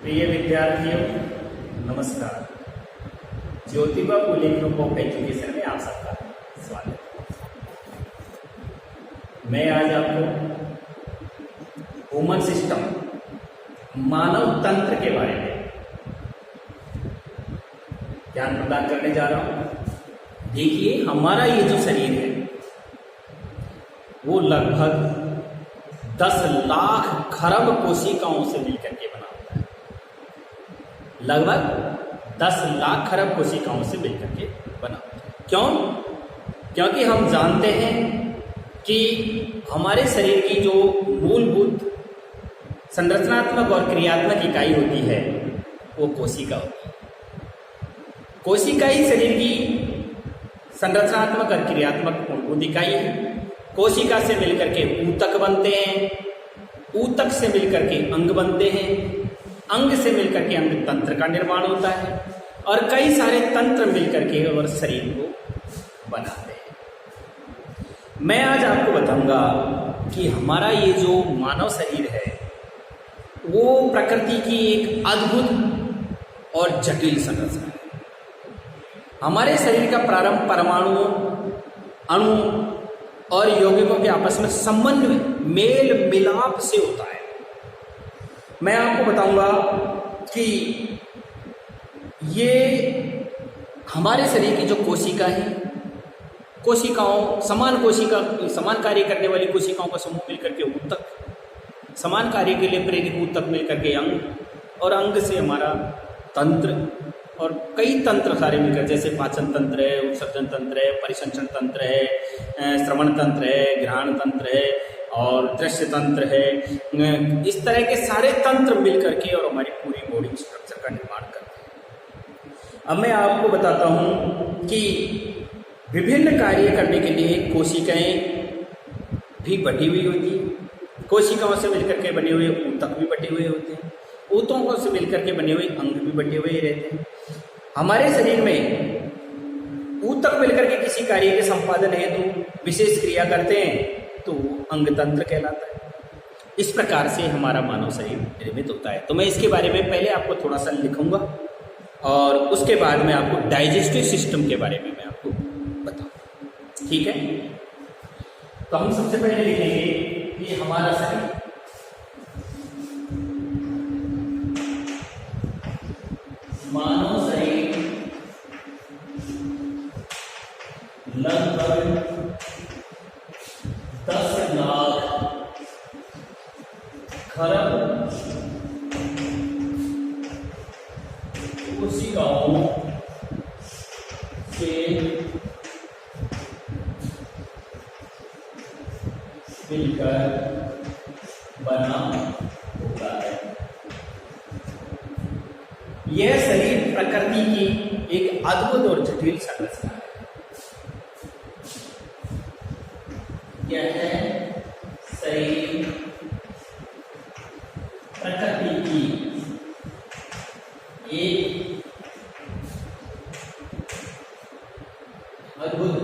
प्रिय विद्यार्थियों, नमस्कार। Jyotiba Phule group of education में आप सबका स्वागत है। मैं आज आपको ह्यूमन सिस्टम, मानव तंत्र के बारे में ज्ञान प्रदान करने जा रहा हूं। देखिए, हमारा ये जो शरीर है वो लगभग 10 लाख खरब कोशिकाओं से मिलकर के बना होता है। लगभग 10 लाख खरब कोशिकाओं से मिलकर के बना होता है। क्यों? क्योंकि हम जानते हैं कि हमारे शरीर की जो मूलभूत संरचनात्मक और क्रियात्मक इकाई होती है वो कोशिका होती है। कोशिका ही शरीर की संरचनात्मक और क्रियात्मक मूलभूत इकाई है। कोशिका से मिलकर के ऊतक बनते हैं, ऊतक से मिलकर के अंग बनते हैं, अंग से मिलकर के अंग तंत्र का निर्माण होता है और कई सारे तंत्र मिलकर के और शरीर को बनाते हैं। मैं आज आपको बताऊंगा कि हमारा ये जो मानव शरीर है वो प्रकृति की एक अद्भुत और जटिल संरचना है। हमारे शरीर का प्रारंभ परमाणुओं, अणु और यौगिकों के आपस में संबंध में मेल मिलाप से होता है। मैं आपको बताऊंगा कि ये हमारे शरीर की जो कोशिका है, कोशिकाओं समान कार्य करने वाली कोशिकाओं का समूह मिलकर के ऊतक, समान कार्य के लिए प्रेरक ऊतक मिलकर के अंग, और अंग से हमारा तंत्र और कई तंत्र सारे मिलकर, जैसे पाचन तंत्र है, उत्सर्जन तंत्र है, परिसंचरण तंत्र है, श्रवण तंत्र है, घ्राण तंत्र है और दृश्य तंत्र है। इस तरह के सारे तंत्र मिलकर के और हमारी पूरी बॉडी स्ट्रक्चर का निर्माण करते हैं। अब मैं आपको बताता हूं कि विभिन्न कार्य करने के लिए कोशिकाएं भी बटी हुई होती है। कोशिकाओं से मिलकर के बने हुए ऊतक भी बटे हुए होते हैं, ऊतकों से मिलकर के बने हुए अंग भी बटे हुए रहते हैं। हमारे शरीर में ऊतक मिलकर के किसी कार्य के संपादन हेतु विशेष क्रिया करते हैं तो अंग तंत्र कहलाता है। इस प्रकार से हमारा मानव शरीर निर्मित होता है। तो मैं इसके बारे में पहले आपको थोड़ा सा लिखूंगा और उसके बाद में आपको डाइजेस्टिव सिस्टम के बारे में मैं आपको बताऊंगा। ठीक है? तो हम सबसे पहले लिखेंगे कि हमारा शरीर मानव शरीर लगभग 10 लाख खरब कोशिकाओं से मिलकर बना होता है। यह शरीर प्रकृति की एक अद्भुत और जटिल संरचना है। यह शरीर प्रकृति की एक अद्भुत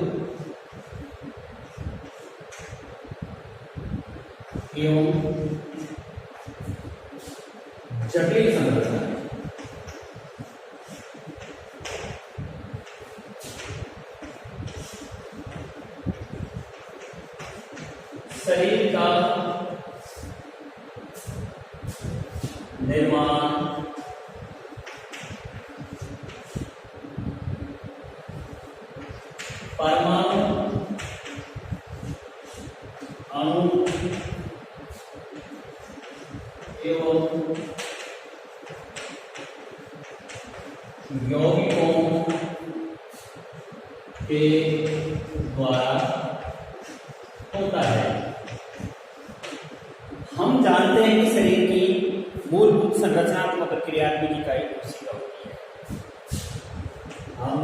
एवं जटिल संरचना है। शरीर का निर्माण परमाणु, अणु एवं यौगिकों के द्वारा होता है। हम जानते हैं कि शरीर की मूलभूत संरचनात्मक और क्रियात्मक इकाई कोशिका होती है। हम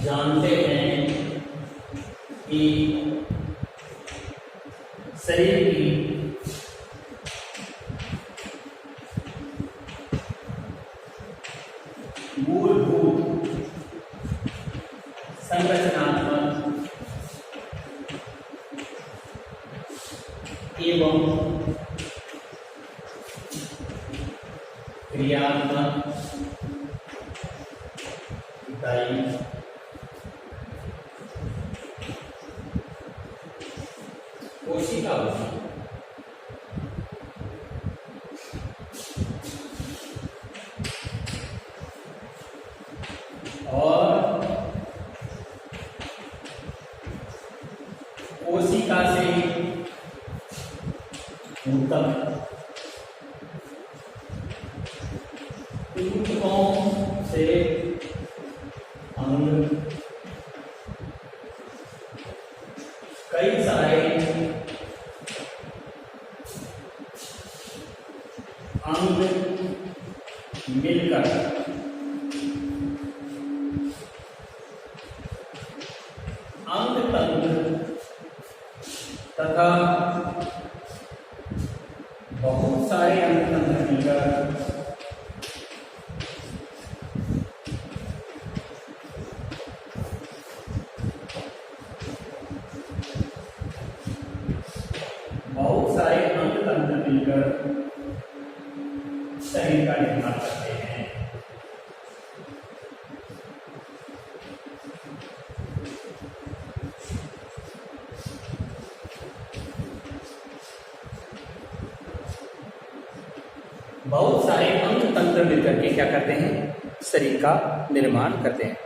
जानते हैं कि शरीर की मूलभूत संरचनात्मक एवं क्रियात्मक इकाई कोशिका होती है। और कोशिका से ऊतक, ऊतकों से अंग, कई सारे अंग मिलकर अंग तंत्र तथा बहुत सारे अंग तंत्र मिलकर शरीर का निर्माण करते हैं। बहुत सारे अंग तंत्र मिलकर के क्या करते हैं? शरीर का निर्माण करते हैं।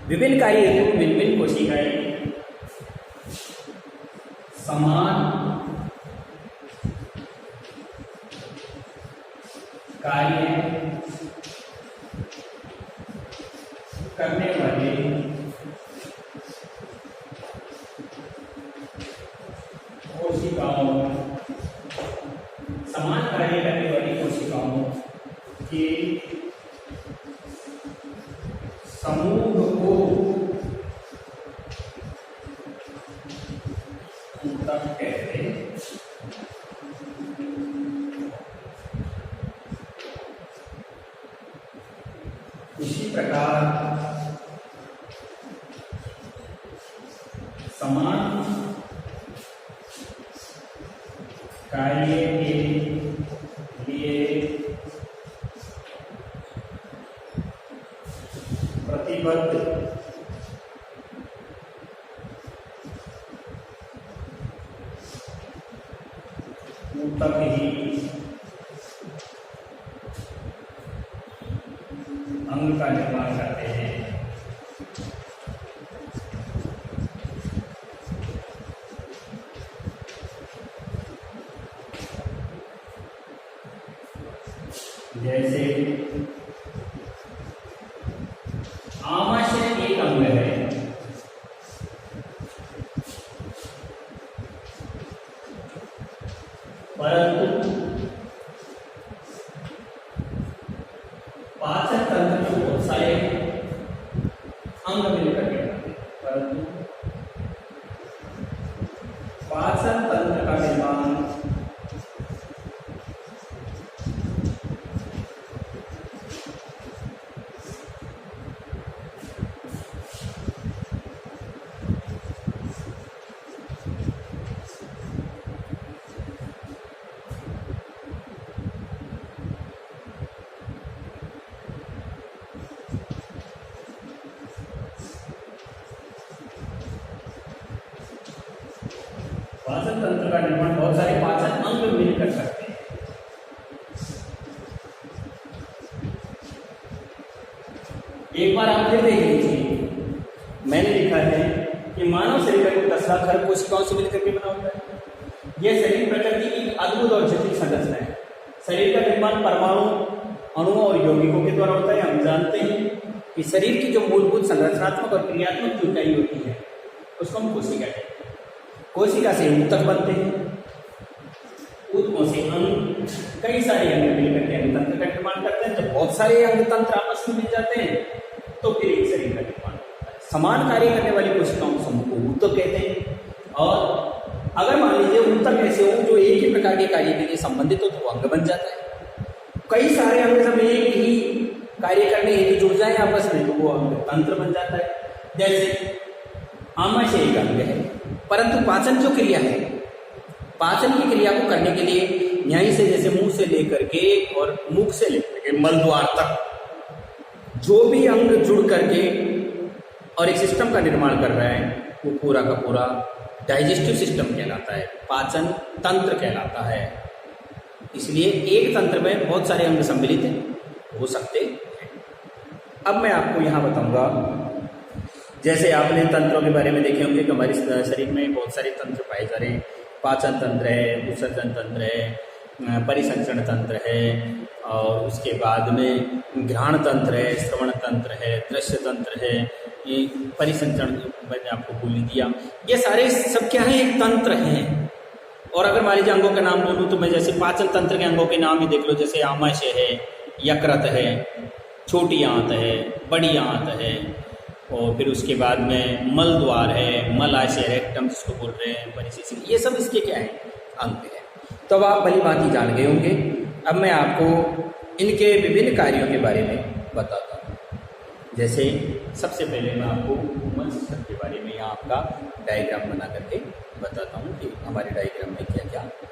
विभिन्न कार्य हेतु भिन्न कोशिकाएं समान कार्य करने वाले कोशिकाओं, समान कार्य करने वाली कोशिकाओं के समूह को ऊतक कहते हैं। इसी प्रकार समान कार्य के लिए प्रतिबद्ध ऊतक ही अंग का निर्माण करते हैं। जैसे आमाशय एक अंग है, परंतु पाचन तंत्र में बहुत सारे अंग मिलकर के बनते हैं, परंतु पाचन तंत्र का निर्माण पाचन तंत्र का निर्माण बहुत सारे पाचन अंग मिलकर करते हैं। एक बार आप फिर देख लीजिए, मैंने लिखा है कि मानव शरीर का 10 लाख खरब कोशिकाओं से मिलकर के बना होता है। यह शरीर प्रकृति की अद्भुत और जटिल संरचना है। शरीर का निर्माण परमाणु, अणुओं और यौगिकों के द्वारा होता है। हम जानते हैं कि शरीर की जो मूलभूत संरचनात्मक और क्रियात्मक जो इकाई होती है उसको हम कोशिका कहते हैं। कोशिका से ऊतक बनते हैं, ऊतकों से अंग, कई सारे अंग मिलकर के अंग तंत्र का निर्माण करते हैं। जब बहुत सारे अंग तंत्र आपस में मिल जाते हैं तो फिर एक शरीर का निर्माण होता है। समान कार्य करने वाली कोशिकाओं समूह को ऊतक कहते हैं। और अगर मान लीजिए ऊतक ऐसे हो जो एक ही प्रकार के कार्य के लिए संबंधित हो तो वो अंग बन जाता है। कई सारे अंग जब एक ही कार्य करने हेतु जुड़ जाए आपस में तो वो अंग तंत्र बन जाता है। जैसे आमाशय एक अंग है, परंतु पाचन जो क्रिया है, पाचन की क्रिया को करने के लिए यहीं से जैसे मुंह से लेकर के और मुख से लेकर के मल द्वार तक जो भी अंग जुड़ करके और एक सिस्टम का निर्माण कर रहा है वो पूरा का पूरा डाइजेस्टिव सिस्टम कहलाता है, पाचन तंत्र कहलाता है। इसलिए एक तंत्र में बहुत सारे अंग सम्मिलित हो सकते हैं। अब मैं आपको यहाँ बताऊंगा, जैसे आपने तंत्रों के बारे में देखे होंगे कि हमारे शरीर में बहुत सारे तंत्र पाए जा रहे हैं। पाचन तंत्र है, उत्सर्जन तंत्र है, परिसंचरण तंत्र है, और उसके बाद में घ्राण तंत्र है, श्रवण तंत्र है, दृश्य तंत्र है, ये परिसंचरण मैंने आपको बोल दिया। ये सारे सब क्या है, एक तंत्र हैं। और अगर मान लीजिए अंगों के नाम बोलूँ तो मैं जैसे पाचन तंत्र के अंगों के नाम ही देख लो, जैसे आमाशय है, यकृत है, छोटी आंत है, बड़ी आंत है, और फिर उसके बाद में मल द्वार है, मलाशय रेक्टम जिसको बोल रहे हैं, परिशिष्ट, ये सब इसके क्या है, अंग है। तो अब आप भली भांति जान गए होंगे। अब मैं आपको इनके विभिन्न कार्यों के बारे में बताता हूँ। जैसे सबसे पहले मैं आपको ह्यूमन सिस्टम के बारे में यहाँ आपका डायग्राम बना करके बताता हूँ कि हमारे डायग्राम में क्या क्या है।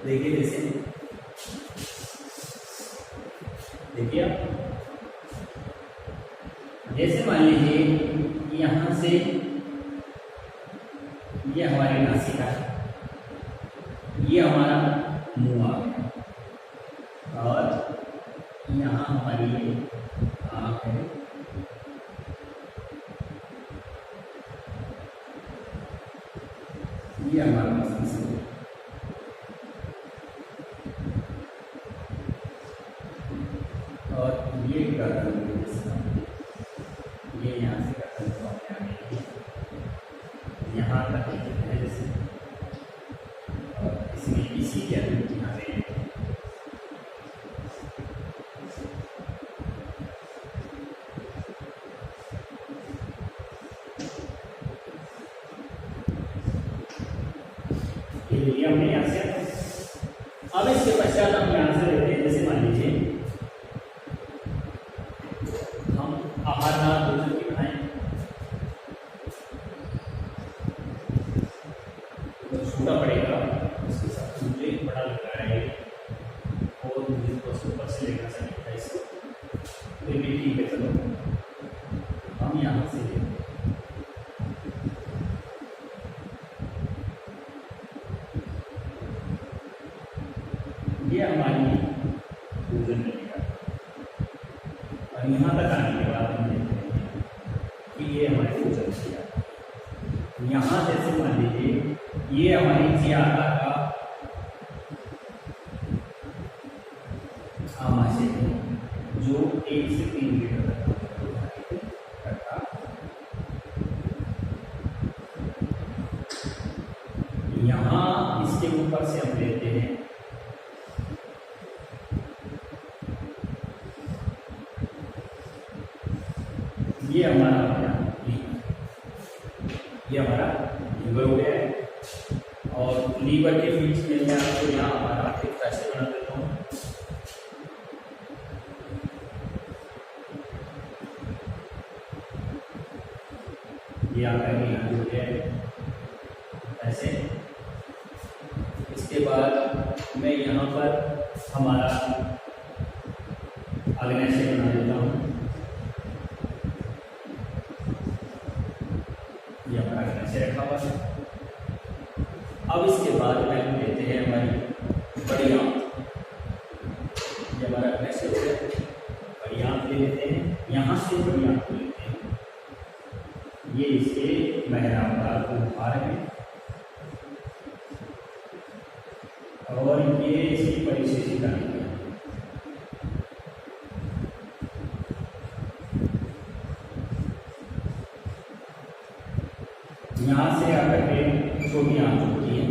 देखिए देखिए आप जैसे मान लीजिए यहाँ से ये हमारी नासिका है, ये हमारा मुंह आ गया, और यहाँ हमारी आँख है, ये हमारा मस्तिष्क है, और ये गर्दन, ये यहाँ से गर्दन को आगे यहाँ तक है जैसे, और इसमें इसी के अंदर यहाँ से ये हमने यहाँ से। अब इसके पश्चात हम यहाँ से लेते हैं, जैसे मान लीजिए आहार भोजन की बनाएं तो छोटा पड़ेगा, उसके साथ मुझे बड़ा लग रहा है और मुझे तो ऊपर से लेना चाहिए इसको, तो ये भी ठीक है। चलो हम यहाँ से ये हमारी भोजन मिलेगा, और यहाँ तक आने के बाद हम देखते हैं कि ये हमारे भोजन किया। यहाँ जैसे मान लीजिए ये हमारी ज्यादा का आमाशय है, जो 1 से 3 लीटर करता। यहाँ इसके ऊपर से हम लेते हैं ये हमारा ये हमारा लीवर हो गया है, और लीवर के बीच में मैं आपको यहाँ हमारा एक कैसे बना देता हूँ। ये आपका लीवर हो गया है ऐसे। इसके बाद मैं यहाँ पर हमारा अग्नाशय बना देता हूँ। ये हमारा अग्नाशय रखा हुआ है। अब इसके बाद में हम लेते हैं हमारी बड़ी आंत, ये हमारा अग्नाशय हो गया। बड़ी आंत ले लेते हैं, यहाँ से बड़ी आंत लेते हैं, ये इसके महरावदार को भार है, और ये इसकी परिशेषिका है। यहाँ से आकर के छोटी आंत होती है,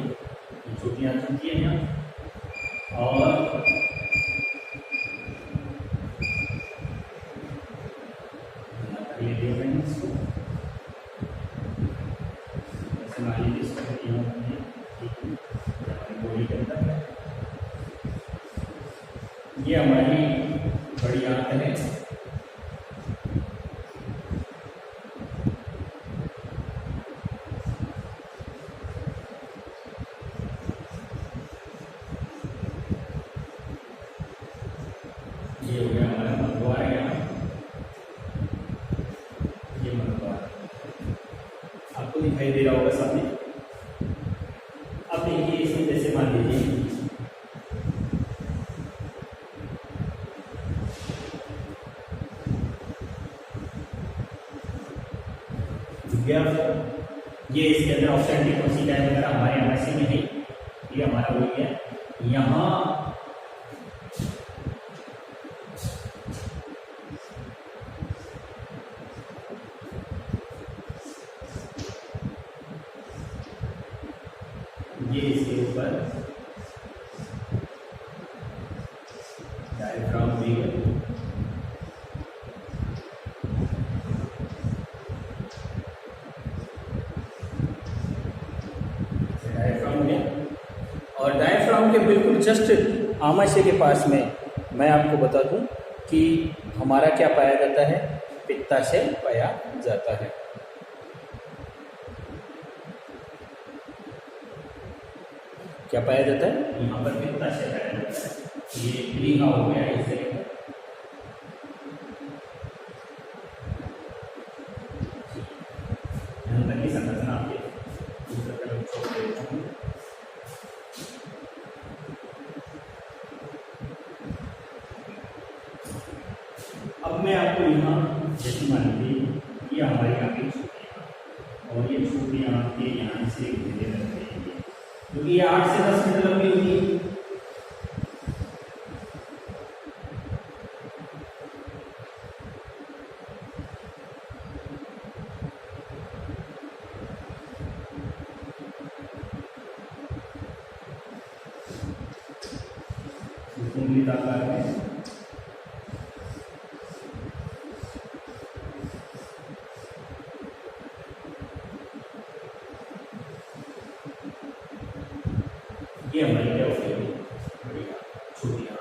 रखिए यहाँ और ये हमारी बड़ी आंत है। ये हो गया हमारा मलद्वार है यहाँ, ये मलद्वार आपको दिखाई दे रहा होगा सामने। अब देखिए इसमें जैसे मान लीजिए ये इसके अंदर ऑप्शन डिपोजिट है वगैरह हमारे एमएससी में है, ये हमारा हो गया। यहाँ ये इसके ऊपर डायफ्राम भी है। और डायफ्राम के बिल्कुल जस्ट आमाशय के पास में मैं आपको बता दूं कि हमारा क्या पाया जाता है, पित्ताशय पाया जाता है। क्या पाया जाता है? यहाँ पर पित्ताशय पाया जाता है। ये लीहा हो गया इसे अंदर की संरचना आपके अब मैं आपको यहाँ जैसे मान लीजिए ये हमारी यहाँ की छुट्टियाँ और ये छुट्टियाँ आपके यहाँ से धीरे लगते हैं क्योंकि ये 8 से 10 मीटर लंबी होती है। कुंडली आकार में ये हमारी क्या होगी, छुट्टियाँ।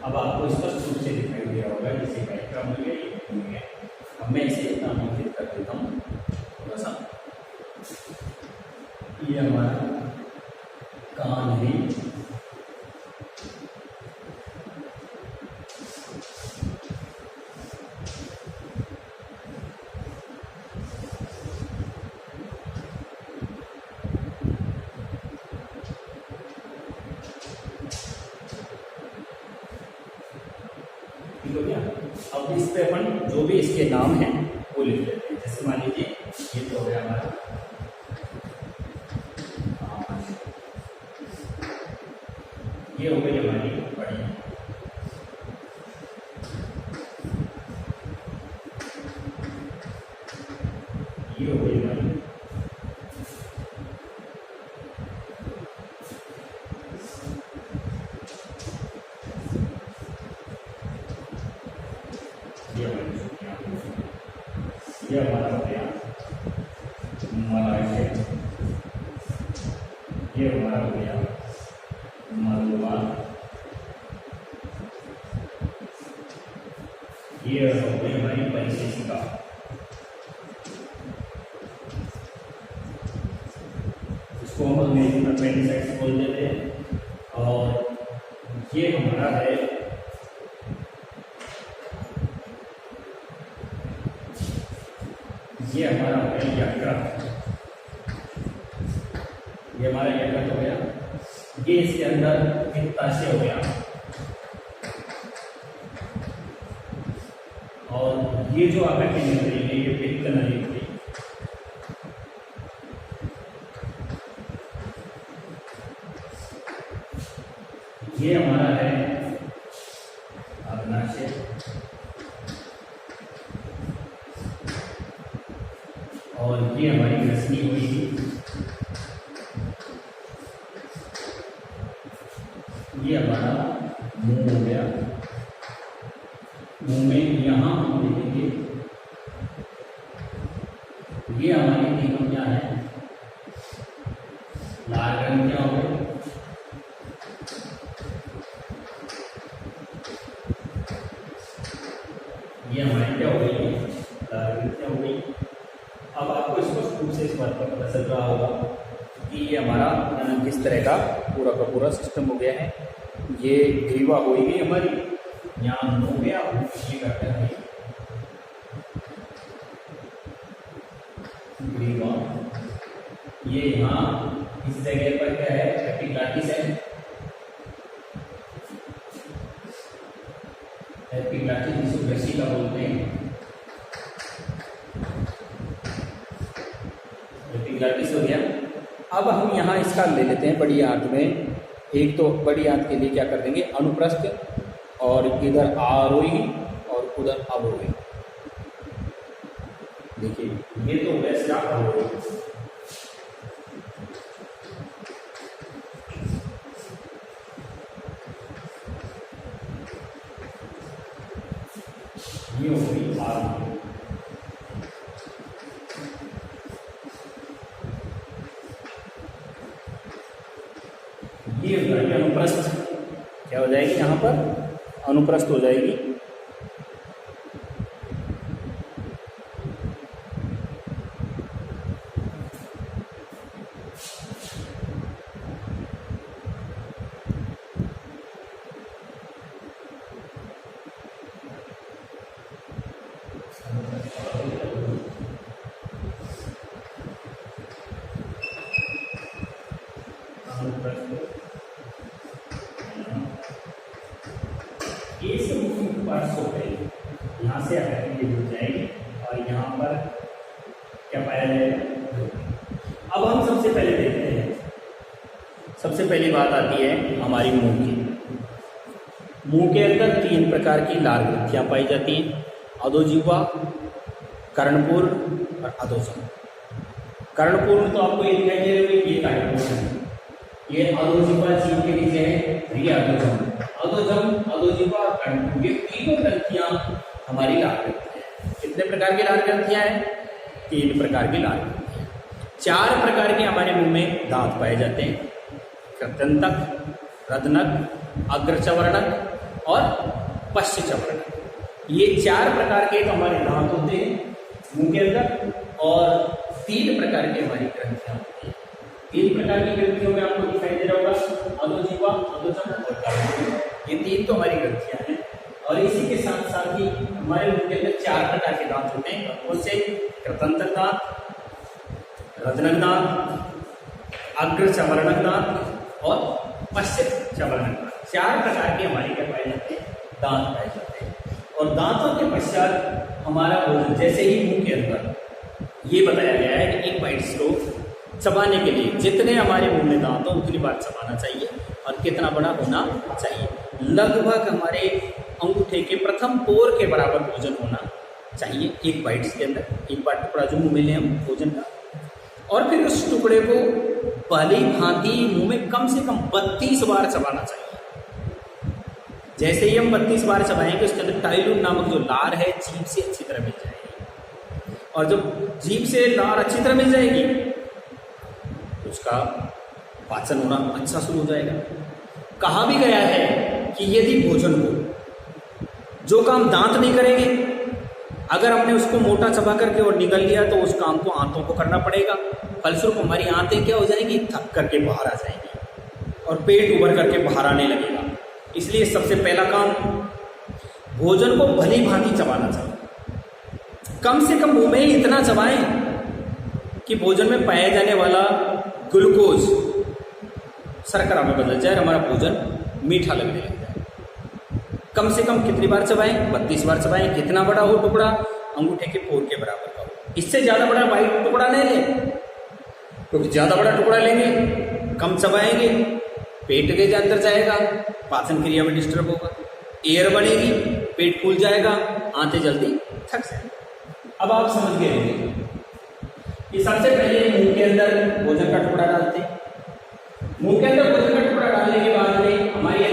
अब आपको स्पष्ट रूप से दिखाई दे रहा होगा जैसे डायग्राम हो गया, ये हो गया। अब मैं इसे नामांकित कर देता हूँ थोड़ा सा। ये हमारा कान है, हो गया। अब इस पे अपन जो भी इसके नाम हैं वो लिख लेते हैं। जैसे मान लीजिए ये तो हो गया हमारा ये हो गई हमारी बड़ी, ये हो गई हमारी ये हमारा हो गया मलाशय, ये हमारा हो गया मलद्वार, ये हो गई हमारी परिशेषिका। इसको हम अंग्रेजी में अपेंडिसाइटिस बोल देते हैं। और ये हमारा है ये हमारा हो गया यकृत, ये हमारा यकृत हो गया। ये इसके अंदर पित्ताशय हो गया और ये जो आपकी नली है ये पित्त नली हो गई। ये हमारा है अग्नाशय और ये हमारी रश्मि हुई। ये हमारा मुंह हो गया। मुंह में यहाँ हम देखेंगे, ये हमारी तीनों क्या है, लाल ग्रंथियां हो गई। ये हमारी क्या हो गई, लाल ग्रंथियां हो गई। अब आपको स्पष्ट रूप से इस बात का पता चल रहा होगा कि ये हमारा किस तरह का पूरा सिस्टम हो गया है। ये ग्रीवा हो गई हमारी, यहाँ हो गया, ये करते हैं ग्रीवा। ये यहाँ इस जगह पर क्या है, एपिग्लॉटिस है। एपिग्लॉटिस जिसको वेसिका बोलते हैं, एपिग्लॉटिस हो गया। अब हम यहाँ इसका ले लेते हैं बड़ी आंत में। एक तो बड़ी आंत के लिए क्या कर देंगे, अनुप्रस्थ, और इधर आरोही और उधर अवरोही। देखिए ये तो वैसा अवरोही, ये हो गई आरोही। ये हो जाएगी अनुप्रस्थ। क्या हो जाएगी यहाँ पर, अनुप्रस्थ हो जाएगी। ये सब मुख्य पार्ट्स हो गए, यहाँ से आकर ये जुड़ जाएंगे और यहाँ पर क्या पाया जाएगा। अब हम सबसे पहले देखते हैं, सबसे पहली बात आती है हमारी मुंह की। मुंह के अंदर 3 प्रकार की लाल ग्रंथियाँ पाई जाती हैं, अधोजिह्वा, कर्णपूर्ण और अधोजम। कर्णपूर्ण तो आपको ये दिखाई दे रही है, ये कर्णपूर्ण है। ये अधोजिह्वा जीभ के नीचे है, ये अधोजम। अधोजिह्वा और कर्णपूर्ण, ये तीनों ग्रंथियां हमारी लाल ग्रंथियां हैं। कितने प्रकार की लाल ग्रंथियां हैं, 3 प्रकार की लाल ग्रंथियां। 4 प्रकार के हमारे मुंह में दांत पाए जाते हैं, कृंतक, रदनक, अग्रचवर्णक और पश्चचवर्णक। ये 4 प्रकार के हमारे दांत होते हैं मुंह के अंदर, और 3 प्रकार की हमारी ग्रंथियां होती हैं। 3 प्रकार की ग्रंथियों में आपको दिखाई दे रहा होगा, अधोजिह्वा, अधोजम और कर्णपूर्ण। ये 3 तो हमारी ग्रंथियां हैं। और इसी के साथ साथ ही हमारे मुंह के अंदर 4 प्रकार के दांत होते हैं, कौन से, कृंतक दांत, रदनक दांत, अग्रचवर्णक दांत और पश्चचवर्णक दांत। 4 प्रकार के हमारे क्या पाए जाते हैं, दांत पाए जाते हैं। और दांतों के पश्चात हमारा भोजन, जैसे ही मुंह के अंदर ये बताया गया है कि एक बाइट को चबाने के लिए जितने हमारे मुंह में दांत हो उतनी बार चबाना चाहिए, और कितना बड़ा होना चाहिए, लगभग हमारे अंगूठे के प्रथम पोर के बराबर भोजन होना चाहिए एक बाइट्स के अंदर। एक बार टुकड़ा जो मुंह में ले हम भोजन का, और फिर उस टुकड़े को भली भांति मुंह में कम से कम 32 बार चबाना चाहिए। जैसे ही हम 32 बार चबाएंगे, उसके अंदर टाइलून नामक जो लार है जीभ से अच्छी तरह मिल जाएगी, और जब जीभ से लार अच्छी तरह मिल जाएगी उसका पाचन होना अच्छा शुरू हो जाएगा। कहा भी गया है कि यदि भोजन को जो काम दांत नहीं करेंगे, अगर हमने उसको मोटा चबा करके और निगल लिया तो उस काम को आंतों को करना पड़ेगा। फलस्वरूप हमारी आंतें क्या हो जाएंगी, थक करके बाहर आ जाएंगी और पेट उभर करके बाहर आने लगेगा। इसलिए सबसे पहला काम, भोजन को भली भांति चबाना चाहिए। कम से कम मुंह में ही इतना चबाएं कि भोजन में पाया जाने वाला ग्लूकोज शर्करा में बदल जाए, हमारा भोजन मीठा लगने लग जाए। कम से कम कितनी बार चबाएं, 32 बार चबाएं। कितना बड़ा हो टुकड़ा, अंगूठे के पोर के बराबर का हो। इससे ज्यादा बड़ा वाइट टुकड़ा नहीं लें, क्योंकि ज्यादा बड़ा टुकड़ा लेंगे, कम चबाएंगे, पेट के अंदर जाएगा, पाचन क्रिया में डिस्टर्ब होगा, एयर बढ़ेगी, पेट फूल जाएगा, आंतें जल्दी थक जाएंगी। अब आप समझ गए होंगे कि सबसे पहले मुंह के अंदर भोजन का टुकड़ा डालते हैं। मुंह के अंदर भोजन का टुकड़ा डालने के बाद में हमारी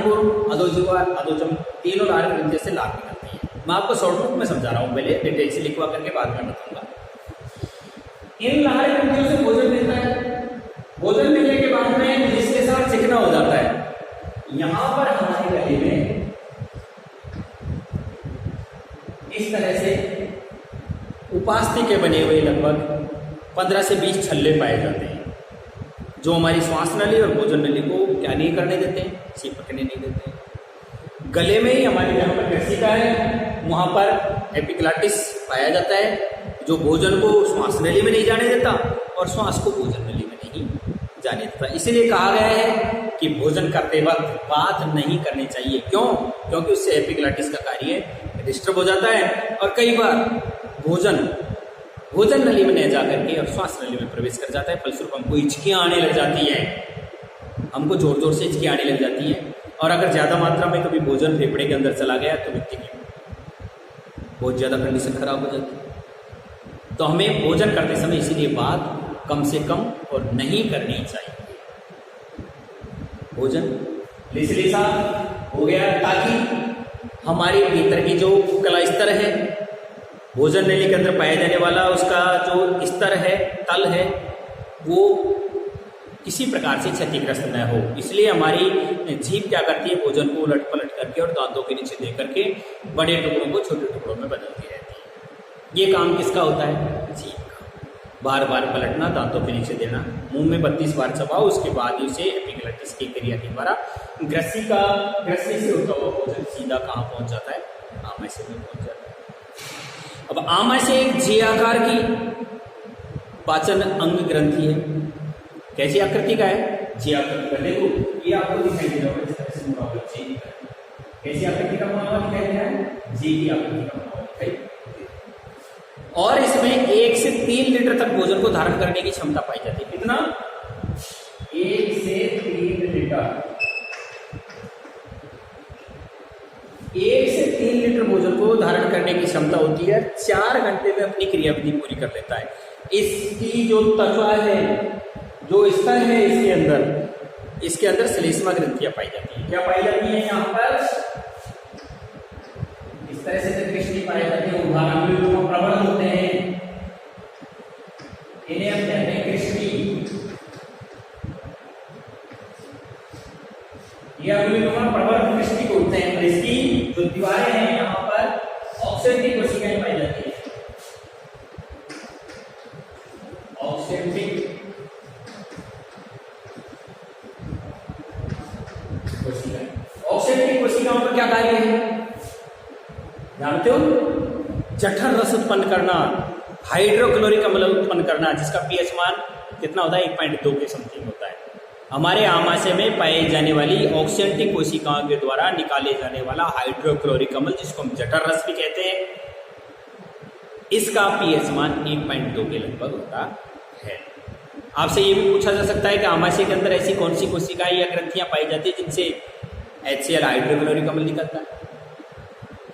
अंकुर, अधोजीवा, अधोचम, तीनों लार ग्रंथियों से लार निकलती है। मैं आपको शॉर्टकट में समझा रहा हूँ, पहले डिटेल से लिखवा करके बाद में बताऊंगा। इन लार ग्रंथियों से भोजन मिलता है, भोजन मिलने के बाद में जिसके साथ चिकना हो जाता है, यहां पर हमारे गले में इस तरह से उपास्थि के बने हुए लगभग 15 से 20 छल्ले पाए जाते हैं, जो हमारी श्वास नली और भोजन नली को क्या नहीं करने देते हैं, चिपकने नहीं देते हैं। गले में ही हमारे जहाँ पर ग्रसिका है वहां पर एपिग्लॉटिस पाया जाता है, जो भोजन को श्वास नली में नहीं जाने देता और श्वास को भोजन नली में नहीं जाने देता। इसीलिए कहा गया है कि भोजन करते वक्त बात नहीं करनी चाहिए। क्यों? क्योंकि उससे एपिग्लॉटिस का कार्य डिस्टर्ब हो जाता है और कई बार भोजन नली में नहीं जाकर के और श्वास नली में प्रवेश कर जाता है। फलस्वरूप हमको हिचकियां आने लग जाती है, हमको जोर जोर से हिचकियां आने लग जाती है, और अगर ज्यादा मात्रा में कभी भोजन फेफड़े के अंदर चला गया तो व्यक्ति की बहुत ज्यादा कंडीशन खराब हो जाती है। तो हमें भोजन करते समय इसीलिए बात कम से कम और नहीं करनी चाहिए। भोजन लिसलिसा हो गया, ताकि हमारे भीतर की जो कला स्तर है, भोजन नली के अंदर पाया जाने वाला उसका जो स्तर है, तल है, वो किसी प्रकार से क्षतिग्रस्त न हो। इसलिए हमारी जीभ क्या करती है, भोजन को उलट पलट करके और दांतों के नीचे दे करके बड़े टुकड़ों को छोटे टुकड़ों में बदलती रहती है। ये काम किसका होता है? जीभ का। बार बार पलटना, दांतों के नीचे देना, मुंह में 32 बार चबाओ, उसके बाद उसे एपिग्लॉटिस की क्रिया के द्वारा ग्रसी से होता हुआ भोजन सीधा कहाँ पहुंच जाता है? आमाशय में पहुंच जाता है। अब आमाशय एक जे आकार की पाचन अंग ग्रंथि है। कैसी आकृति का है? जे आकृति का। देखो ये आपको दिखाई दे रहा होगा, इस तरह से मुड़ा हुआ जे। कैसी आकृति का बना हुआ दिखाई दे रहा है? जे की आकृति का बना हुआ दिखाई। और इसमें 1 से 3 लीटर तक भोजन को धारण करने की क्षमता पाई जाती है। कितना? 1 से 3 लीटर। 1 से 3 लीटर भोजन को धारण करने की क्षमता होती है। 4 घंटे में अपनी क्रियाविधि पूरी कर लेता है। इसकी जो त्वचा है, जो स्तर है, इसके अंदर श्लेष्मा ग्रंथियां पाई जाती है। क्या पाई जाती है? यहाँ पर इस तरह से कृष्णि पाए जाते हैं, उदाहरण प्रबल होते हैं, इन्हें हम कहते हैं कृष्णि। ये अग्निकुमार प्रबल कृष्णि बोलते हैं। और इसकी जो दीवारें हैं, यहाँ पर ऑक्सेंट्रिक कोशिकाएं पाई जाती है। ऑक्सेंट्रिक कोशिकाएं, ऑक्सेंट्रिक कोशिकाओं का क्या कार्य है जानते हो? जठर रस उत्पन्न करना, हाइड्रोक्लोरिक अम्ल उत्पन्न करना, जिसका पीएच मान कितना होता है? 1.2 के समथिंग होता है। हमारे आमाशय में पाई जाने वाली ऑक्सेंटिक कोशिकाओं के द्वारा निकाले जाने वाला हाइड्रोक्लोरिक अम्ल, जिसको हम जठर रस भी कहते हैं, इसका पीएच मान 1.2 के लगभग होता है। आपसे ये भी पूछा जा सकता है कि आमाशय के अंदर ऐसी कौन सी कोशिकाएं या ग्रंथियां पाई जाती है जिनसे HCl हाइड्रोक्लोरिक अम्ल निकलता है?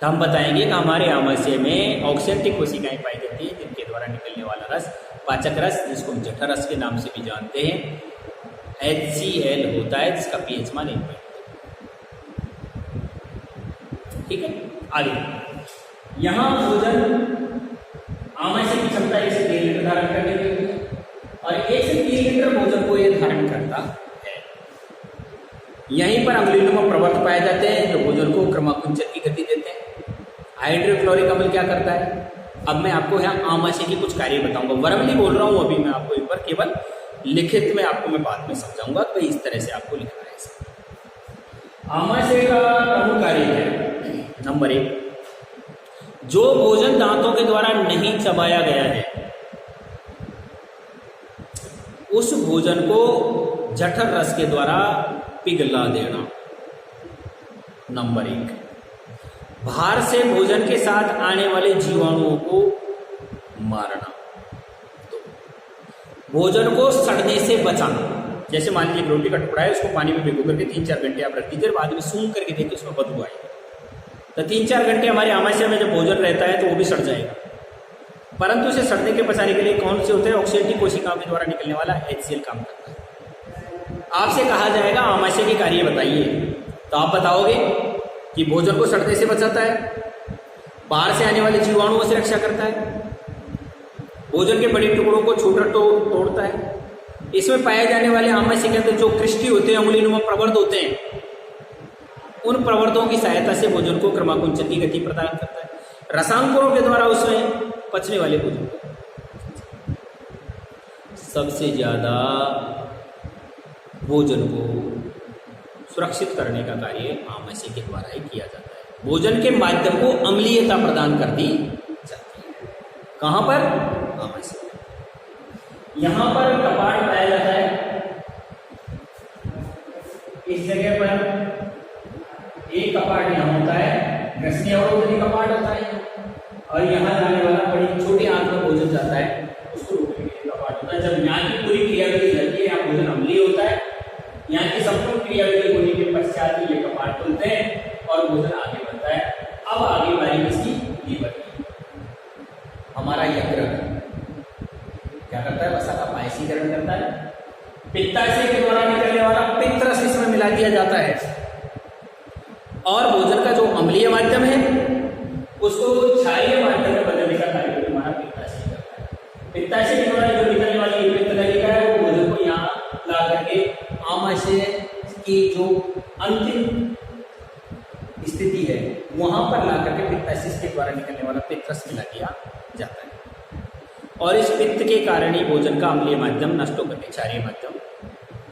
तो हम बताएंगे कि हमारे आमाशय में ऑक्सेंटिक कोशिकाएं पाई जाती है, जिनके द्वारा निकलने वाला रस पाचक रस, जिसको हम जठर रस के नाम से भी जानते हैं, HCl होता है, जिसका पीएच मान 1.2। ठीक है, आगे यहां भोजन आमाशय की क्षमता 1 से 3 लीटर धारण करने की होती है, और 1 से 3 लीटर भोजन को यह धारण करता है। यहीं पर अम्लीनुमा प्रवर्त पाए जाते हैं, जो भोजन को क्रमाकुंचन की गति देते हैं। हाइड्रोक्लोरिक अम्ल क्या करता है? अब मैं आपको यहाँ आमाशय की कुछ कार्य बताऊंगा। वर्बली बोल रहा हूँ अभी मैं आपको, एक बार केवल लिखित में आपको मैं बाद में समझाऊंगा, तो इस तरह से आपको लिखना है। आमाशय का प्रमुख कार्य है, नंबर 1, जो भोजन दांतों के द्वारा नहीं चबाया गया है, उस भोजन को जठर रस के द्वारा पिघला देना। नंबर 1, बाहर से भोजन के साथ आने वाले जीवाणुओं को मारना। तो भोजन को सड़ने से बचाना। जैसे मान लीजिए रोटी का टुकड़ा है, उसको पानी में भिगो करके 3-4 घंटे आप रख दीजिए, बाद में सूंघ करके देखिए उसमें बदबू आएगी। तो 3-4 घंटे हमारे आमाशय में जब भोजन रहता है तो वो भी सड़ जाएगा। परंतु उसे सड़ने के बचाने के लिए कौन से होते हैं? ऑक्सेंटिक कोशिकाओं के द्वारा निकलने वाला HCl काम करता है। आपसे कहा जाएगा आमाशय के कार्य बताइए, तो आप बताओगे कि भोजन को सड़ने से बचाता है, बाहर से आने वाले जीवाणुओं से रक्षा करता है, भोजन के बड़े टुकड़ों को छोटा तोड़ता है, इसमें पाए जाने वाले आमाशय के अंदर जो क्रिस्टी होते हैं, उंगलीनुमा प्रवर्ध होते हैं, उन प्रवर्धों की सहायता से भोजन को क्रमाकुंचन की गति प्रदान करता है, रसांकुरों के द्वारा उसमें पचने वाले भोजन को। सबसे ज्यादा भोजन को सुरक्षित करने का कार्य आमाशय के द्वारा ही किया जाता है। भोजन के माध्यम को अम्लीयता प्रदान कर दी जाती है। कहां पर? आमाशय। यहां पर कपाट पाया जाता है, इस जगह पर एक कपाट यहां होता है, ग्रसनी अवरोधनी कपाट होता है, और यहां जाने वाला बड़ी छोटी आंत में भोजन जाता है, उसको रोकने के लिए कपाट होता है। जब यहाँ की पूरी क्रियाविधि जाती है, यहाँ भोजन अम्लीय होता है, यहाँ की संपूर्ण क्रियाविधि होने के पश्चात ये कपाट खुलते हैं और भोजन आगे बढ़ता है। अब आगे बारी किसकी? लीवर की। हमारा यकृत क्या करता है? वसा का पायसीकरण करता है। पित्ताशय के द्वारा निकलने वाला पित्तरस इसमें मिला दिया जाता है, और भोजन का जो अम्लीय माध्यम है उसको क्षारीय माध्यम में बदलने का कार्य हमारा पित्ताशय करता है। पित्ताशय के द्वारा जो निकलने वाली पित्त नलिका है वो भोजन को यहाँ ला करके आमाशय की जो अंतिम स्थिति है वहां पर ला करके पित्ताशय के द्वारा निकलने वाला पित्तरस मिला दिया जाता है, और इस पित्त के कारण ही भोजन का अम्लीय माध्यम नष्ट होकर के क्षारीय माध्यम,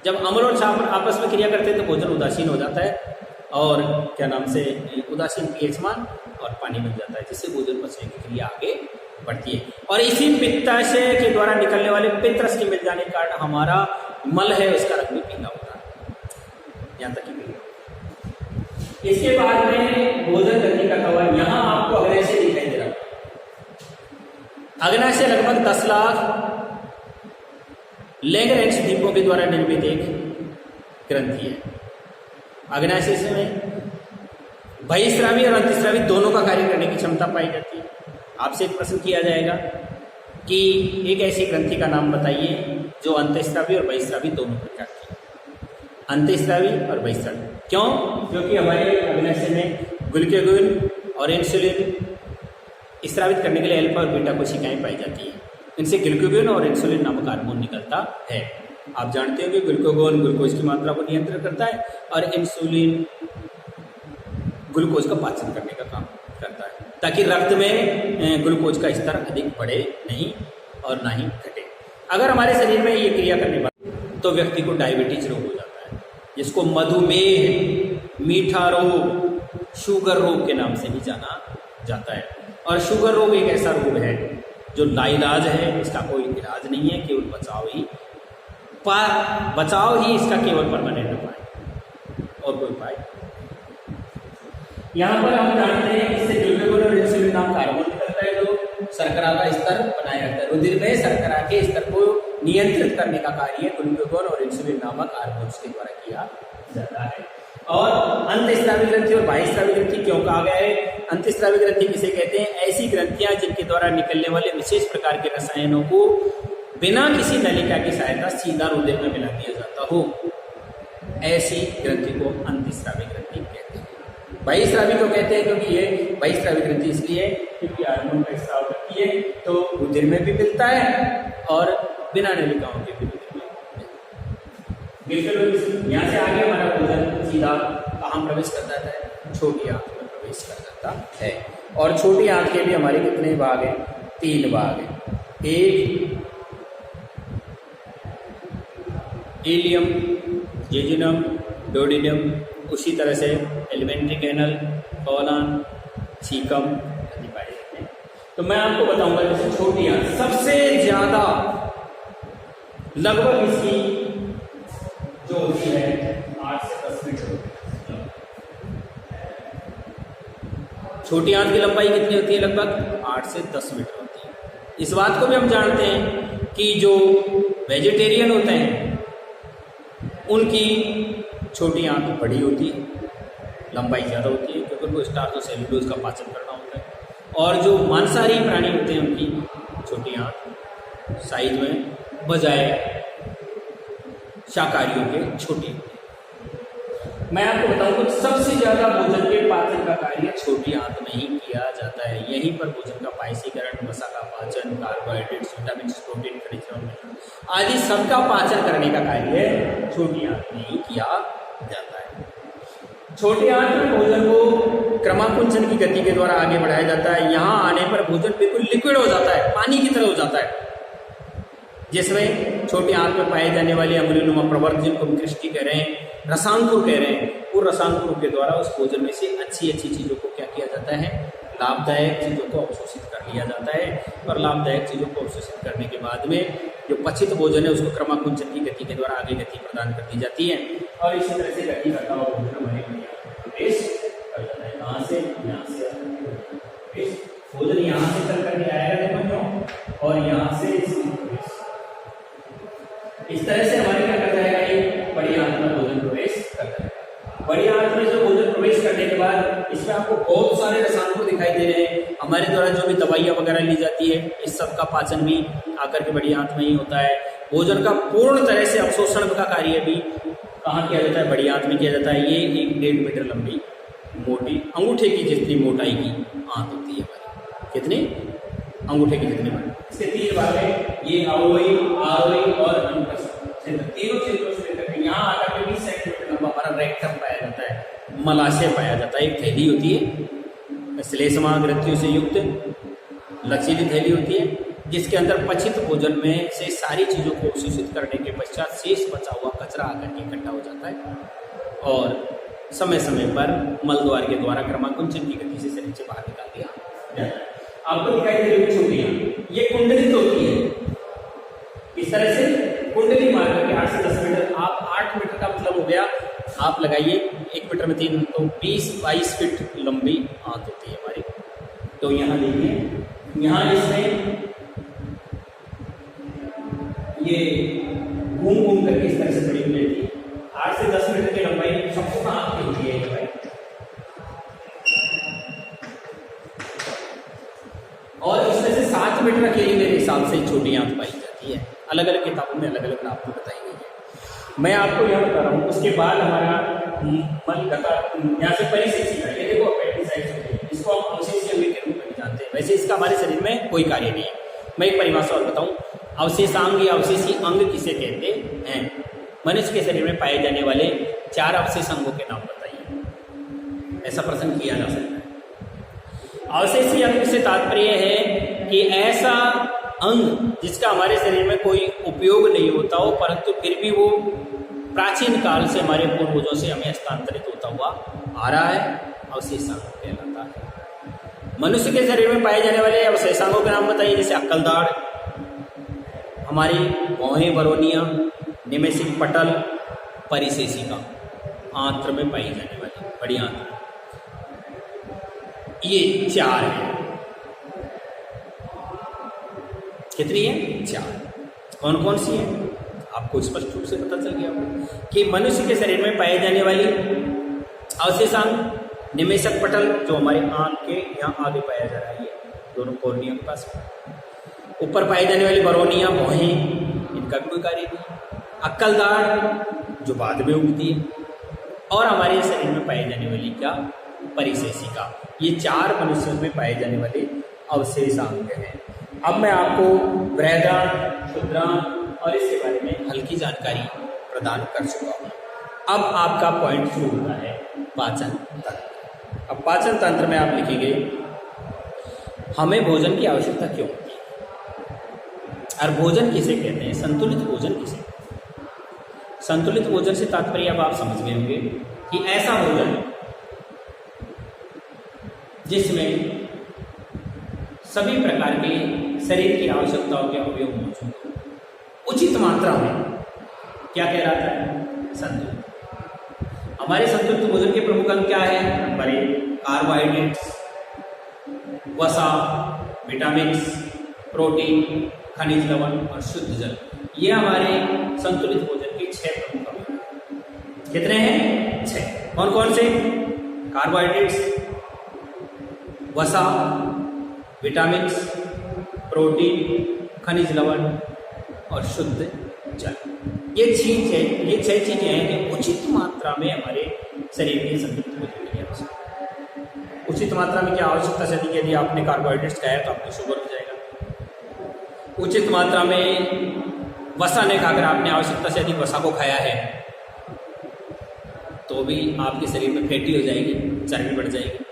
जब अम्ल और क्षार आपस में क्रिया करते हैं तो भोजन उदासीन हो जाता है, और क्या नाम से उदासीन पीएच मान और पानी बन जाता है, जिससे भोजन पचने की क्रिया आगे बढ़ती है। और इसी पित्ताशय के द्वारा निकलने वाले पित्तरस के मिल जाने के कारण हमारा मल है उसका रंग भी पीला होता है, यहाँ तक ही पीला। इसके बाद में भोजन गति का कवर, यहाँ आपको अग्नाशय दिखाई दे रहा है। अग्नाशय लगभग 10 लाख लैंगरेंज द्वीपों के द्वारा निर्मित एक ग्रंथि है। अग्नाशय में बहिस्रावी और अंतःस्रावी दोनों का कार्य करने की क्षमता पाई जाती है। आपसे एक प्रश्न किया जाएगा कि एक ऐसी ग्रंथि का नाम बताइए जो अंतःस्रावी और बहिस्रावी दोनों प्रकार की है। अंतःस्रावी और बहिस्रावी क्यों? क्योंकि हमारे अग्नाशय में ग्लूकागोन और इंसुलिन स्रावित करने के लिए अल्फा और बीटा कोशिकाएं पाई जाती हैं। इनसे ग्लूकागोन और इंसुलिन नामक हार्मोन निकलता है। आप जानते हो कि ग्लूकागोन ग्लूकोज की मात्रा को नियंत्रित करता है और इंसुलिन ग्लूकोज का पाचन करने का काम करता है, ताकि रक्त में ग्लूकोज का स्तर अधिक बढ़े नहीं और ना ही घटे। अगर हमारे शरीर में ये क्रिया करने पर तो व्यक्ति को डायबिटीज रोग हो जाता है, जिसको मधुमेह, मीठा रोग, शुगर रोग के नाम से भी जाना जाता है। और शुगर रोग एक ऐसा रोग है जो लाइलाज है, इसका कोई इलाज नहीं है, केवल बचाव ही इसका केवल परमानेंट उपाय, और कोई उपाय। यहाँ पर हम जानते हैं कि इससे ग्लूकागोन और इंसुलिन नाम का हार्मोन निकलता है जो शर्करा का स्तर बनाए रखता है। रुधिर में शर्करा के स्तर को नियंत्रित करने का कार्य ग्लूकागोन और इंसुलिन नामक हार्मोन्स के द्वारा किया जाता है। और अंतःस्रावी ग्रंथि और बाह्यस्रावी ग्रंथि क्यों कहा गया है? अंतःस्रावी ग्रंथि किसे कहते हैं? ऐसी ग्रंथियां जिनके द्वारा निकलने वाले विशेष प्रकार के रसायनों को बिना किसी नलिका की सहायता सीधा रुधिर में मिला दिया जाता हो, ऐसी ग्रंथि को अंतःस्रावी ग्रंथि कहते हैं। बाह्यस्रावी को कहते हैं क्योंकि ये बाह्यस्रावी ग्रंथि इसलिए क्योंकि हार्मोन का स्राव करती है, तो रुधिर में भी मिलता है और बिना नलिकाओं के भी रुधिर में बिल्कुल। यहाँ से आगे हमारा भोजन सीधा कहाँ प्रवेश कर जाता है? छोटी आंत में प्रवेश कर जाता है। और छोटी आंत के भी हमारे कितने भाग हैं? 3 भाग हैं। एक इलियम, जेजुनम, डोडिनम, उसी तरह से एलिमेंट्री कैनल, कोलन, सीकम आदि पाए जाते हैं। तो मैं आपको बताऊंगा जैसे छोटी आंत सबसे ज्यादा लगभग इसकी जो होती है 8 से 10 मीटर। छोटी आंत की लंबाई कितनी होती है? लगभग 8 से 10 मीटर होती है। इस बात को भी हम जानते हैं कि जो वेजिटेरियन होते हैं उनकी छोटी आंत बड़ी होती है, लंबाई ज़्यादा होती है, क्योंकि उनको स्टार्च और सेलुलोज का पाचन करना होता है। और जो मांसाहारी प्राणी होते हैं उनकी छोटी आंत साइज में बजाय शाकाहारियों के छोटी होती है। मैं आपको बताऊं कुछ सबसे ज्यादा भोजन के पाचन का कार्य छोटी आंत में ही किया जाता है। यहीं पर भोजन का पायसीकरण, वसा का पाचन, कार्बोहाइड्रेट्स, विटामिन, प्रोटीन, खनिज आदि सबका पाचन करने का कार्य छोटी आंत में ही किया जाता है। छोटी आंत में भोजन को क्रमाकुंचन की गति के द्वारा आगे बढ़ाया जाता है। यहाँ आने पर भोजन बिल्कुल लिक्विड हो जाता है, पानी की तरह हो जाता है, जिसमें छोटी आंत में पाए जाने वाले अम्लीनुमा प्रवर्ग, जिनको हम कृष्टि कह रहे हैं, रसांकुर कह रहे हैं, वो रसांकुर के द्वारा उस भोजन में से अच्छी अच्छी चीजों को क्या किया जाता है, लाभदायक चीजों को अवशोषित कर लिया जाता है। और लाभदायक चीजों को अवशोषित करने के बाद में जो पचित भोजन है उसको क्रमाकुंचन की गति के द्वारा आगे गति प्रदान कर दी जाती है। और इसी तरह से गति करता हुआ भोजन हमारे प्रवेश कर जाता है। कहाँ से? यहाँ से भोजन यहाँ से चल करके आएगा देखो, और यहाँ से इस तरह से हमारे क्या कर जाएगा, ये बड़ी आंत में भोजन प्रवेश करता है। बड़ी आंत में जो भोजन प्रवेश करने के बाद इसमें आपको बहुत सारे रसायन दिखाई दे रहे हैं। हमारे द्वारा जो भी दवाइयाँ वगैरह ली जाती है, इस सब का पाचन भी आकर के बड़ी आंत में ही होता है। भोजन का पूर्ण तरह से अवशोषण का कार्य भी कहाँ किया जाता है? बड़ी आंत में किया जाता है। ये 1-1.5 मीटर लंबी मोटी अंगूठे की जितनी मोटाई की आंत होती है हमारी। कितनी? अंगूठे की जितनी मोटाई। इसके 3 भाग है, ये अवयवी, आरोही और अनुप्रस्थ। तीनों क्षेत्रों से लेकर यहाँ आकर के 20 सेंटीमीटर लंबा हमारा रेक्टम पाया जाता है, मलाशय पाया जाता है। एक थैली होती है श्लेष्मा ग्रंथियों से युक्त, लचीली थैली होती है, जिसके अंदर पचित भोजन में से सारी चीजों को अवशोषित करने के पश्चात शेष बचा हुआ कचरा आकर के इकट्ठा हो जाता है और समय समय पर मल द्वार के द्वारा क्रमाकुंचन की गति से शरीर से बाहर निकाल दिया जाता है। आपको दिखाई दे रही छोटियां, ये कुंडलित होती है। इस तरह से कुंडली मार करके 8 से 10 मीटर, आप 8 मीटर का मतलब हो गया, आप लगाइए 1 मीटर में 3 तो 20-22 फीट लंबी आंत होती है हमारी। तो यहाँ देखिए, यहाँ इसमें ये घूम घूम करके इस तरह से बड़ी हुई रहती है। 8 से 10 मीटर की लंबाई संपूर्ण आंत की होती है भाई। और इसमें से 7 मीटर अकेली मेरे हिसाब से छोटी आंत पाई जाती है। अलग अलग किताबों में अलग अलग नाप को बताई गई है, मैं आपको यह बता रहा हूँ। उसके बाद हमारा मल गता यहाँ से परिसेचीका, ये देखो अपेंडिसाइटिस होती है, इसको हम अवशेषीय अंग के रूप में जानते हैं। वैसे इसका हमारे शरीर में कोई कार्य नहीं है। मैं एक परिभाषा और बताऊं, अवशेषांग या अवशेषी अंग किसे कहते हैं? मनुष्य के शरीर में पाए जाने वाले 4 अवशेष अंगों के नाम बताइए, ऐसा प्रश्न किया जा सकता है। अवशेषी अंग से तात्पर्य है कि ऐसा अंग जिसका हमारे शरीर में कोई उपयोग नहीं होता हो, परंतु फिर भी वो प्राचीन काल से हमारे पूर्वजों से हमें हस्तांतरित होता हुआ आ रहा है, अवशेषांग कहलाता है। मनुष्य के शरीर में पाए जाने वाले अवशेषांगों के नाम बताइए, जैसे अक्कलदाढ़, हमारी भौहें बरोनिया, निमेशिक पटल, परिशेषिका, आंत्र में पाई जाने वाली बड़ी आंत्र, ये 4 है। कितनी है? 4। कौन कौन सी है? आपको स्पष्ट रूप से पता चल गया कि मनुष्य के शरीर में पाए जाने वाली अवशेषांग, निमेशक पटल जो हमारे आंख के यहाँ आगे पाया जा रहा है, ये दोनों कॉर्निया के पास, ऊपर पाई जाने वाली बरोनिया, भौहें, इनका भी कोई कार्य नहीं। अक्कलदाढ़ जो बाद में उगती है, और हमारे शरीर में पाई जाने वाली क्या? परिशेषिका। ये 4 मनुष्यों में पाए जाने वाले अवशेषांग हैं। अब मैं आपको बृहदांड, क्षुद्रांड और इसके बारे में हल्की जानकारी प्रदान कर चुका हूँ। अब आपका पॉइंट शुरू होता है पाचन तंत्र। अब पाचन तंत्र में आप लिखेंगे हमें भोजन की आवश्यकता क्यों होती है और भोजन किसे कहते हैं, संतुलित भोजन किसे कहते हैं। संतुलित भोजन से तात्पर्य अब आप समझ गए होंगे कि ऐसा भोजन जिसमें सभी प्रकार के शरीर की आवश्यकताओं के अवयव मौजूद हो, उचित मात्रा में, क्या कहलाता है? संतुलित। हमारे संतुलित भोजन के प्रमुख अंग क्या है? हमारे कार्बोहाइड्रेट्स, वसा, विटामिन्स, प्रोटीन, खनिज लवण और शुद्ध जल, ये हमारे संतुलित भोजन के 6 प्रमुख अंग हैं। कितने हैं? 6। कौन कौन से? कार्बोहाइड्रेट्स, वसा, विटामिन्स, प्रोटीन, खनिज लवण और शुद्ध जल। ये 6 चीजें हैं कि उचित मात्रा में हमारे शरीर के लिए संतुलित भोजन के लिए आवश्यक। उचित मात्रा में क्या आवश्यकता से अधिक यदि आपने कार्बोहाइड्रेट्स खाया तो आपको शुगर हो जाएगा। उचित मात्रा में वसा नहीं खाकर आपने आवश्यकता से अधिक वसा को खाया है तो भी आपके शरीर में फैटी हो जाएगी, चर्बी बढ़ जाएगी,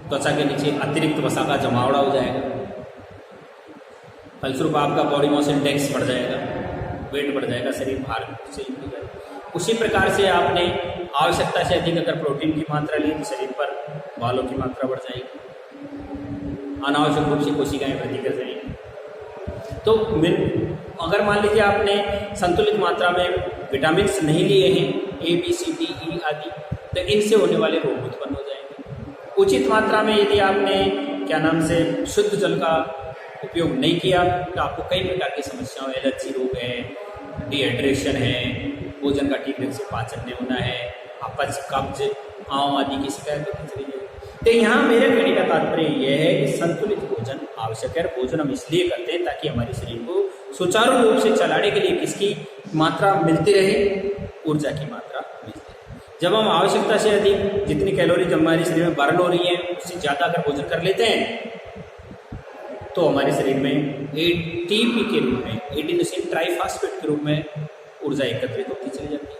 त्वचा के नीचे अतिरिक्त वसा का जमावड़ा हो जाएगा, फलस्वरूप आपका बॉडी मास इंडेक्स बढ़ जाएगा, वेट बढ़ जाएगा, शरीर भार से युक्त हो जाएगा। उसी प्रकार से आपने आवश्यकता से अधिक अगर प्रोटीन की मात्रा ली तो शरीर पर बालों की मात्रा बढ़ जाएगी, अनावश्यक रूप से कोशिकाएं वृद्धि कर जाएंगी। तो अगर मान लीजिए आपने संतुलित मात्रा में विटामिन नहीं लिए हैं, A B C D E आदि, तो इनसे होने वाले रोग उत्पन्न हो जाएंगे। उचित मात्रा में यदि आपने क्या नाम से शुद्ध जल का उपयोग नहीं किया तो आपको कई प्रकार की समस्याओं, एलर्जी रोग है, डिहाइड्रेशन है, भोजन का ठीक ढंग से पाचन नहीं होना है, अपच, कब्ज, आंव आदि की शिकायत होती चली जाएगी। तो यहाँ मेरे कहने का तात्पर्य यह है कि संतुलित भोजन आवश्यक है। भोजन हम इसलिए करते हैं ताकि हमारे शरीर को सुचारू रूप से चलाने के लिए किसकी मात्रा मिलती रहे, ऊर्जा की मात्रा मिलती रहे। जब हम आवश्यकता से अधिक जितनी कैलोरी जब हमारे शरीर में बर्न हो रही है उससे ज़्यादा अगर भोजन कर लेते हैं तो हमारे शरीर में एटीपी के रूप में, एडिनोसिन ट्राइफॉस्फेट के रूप में ऊर्जा एकत्रित होती चली जाती है।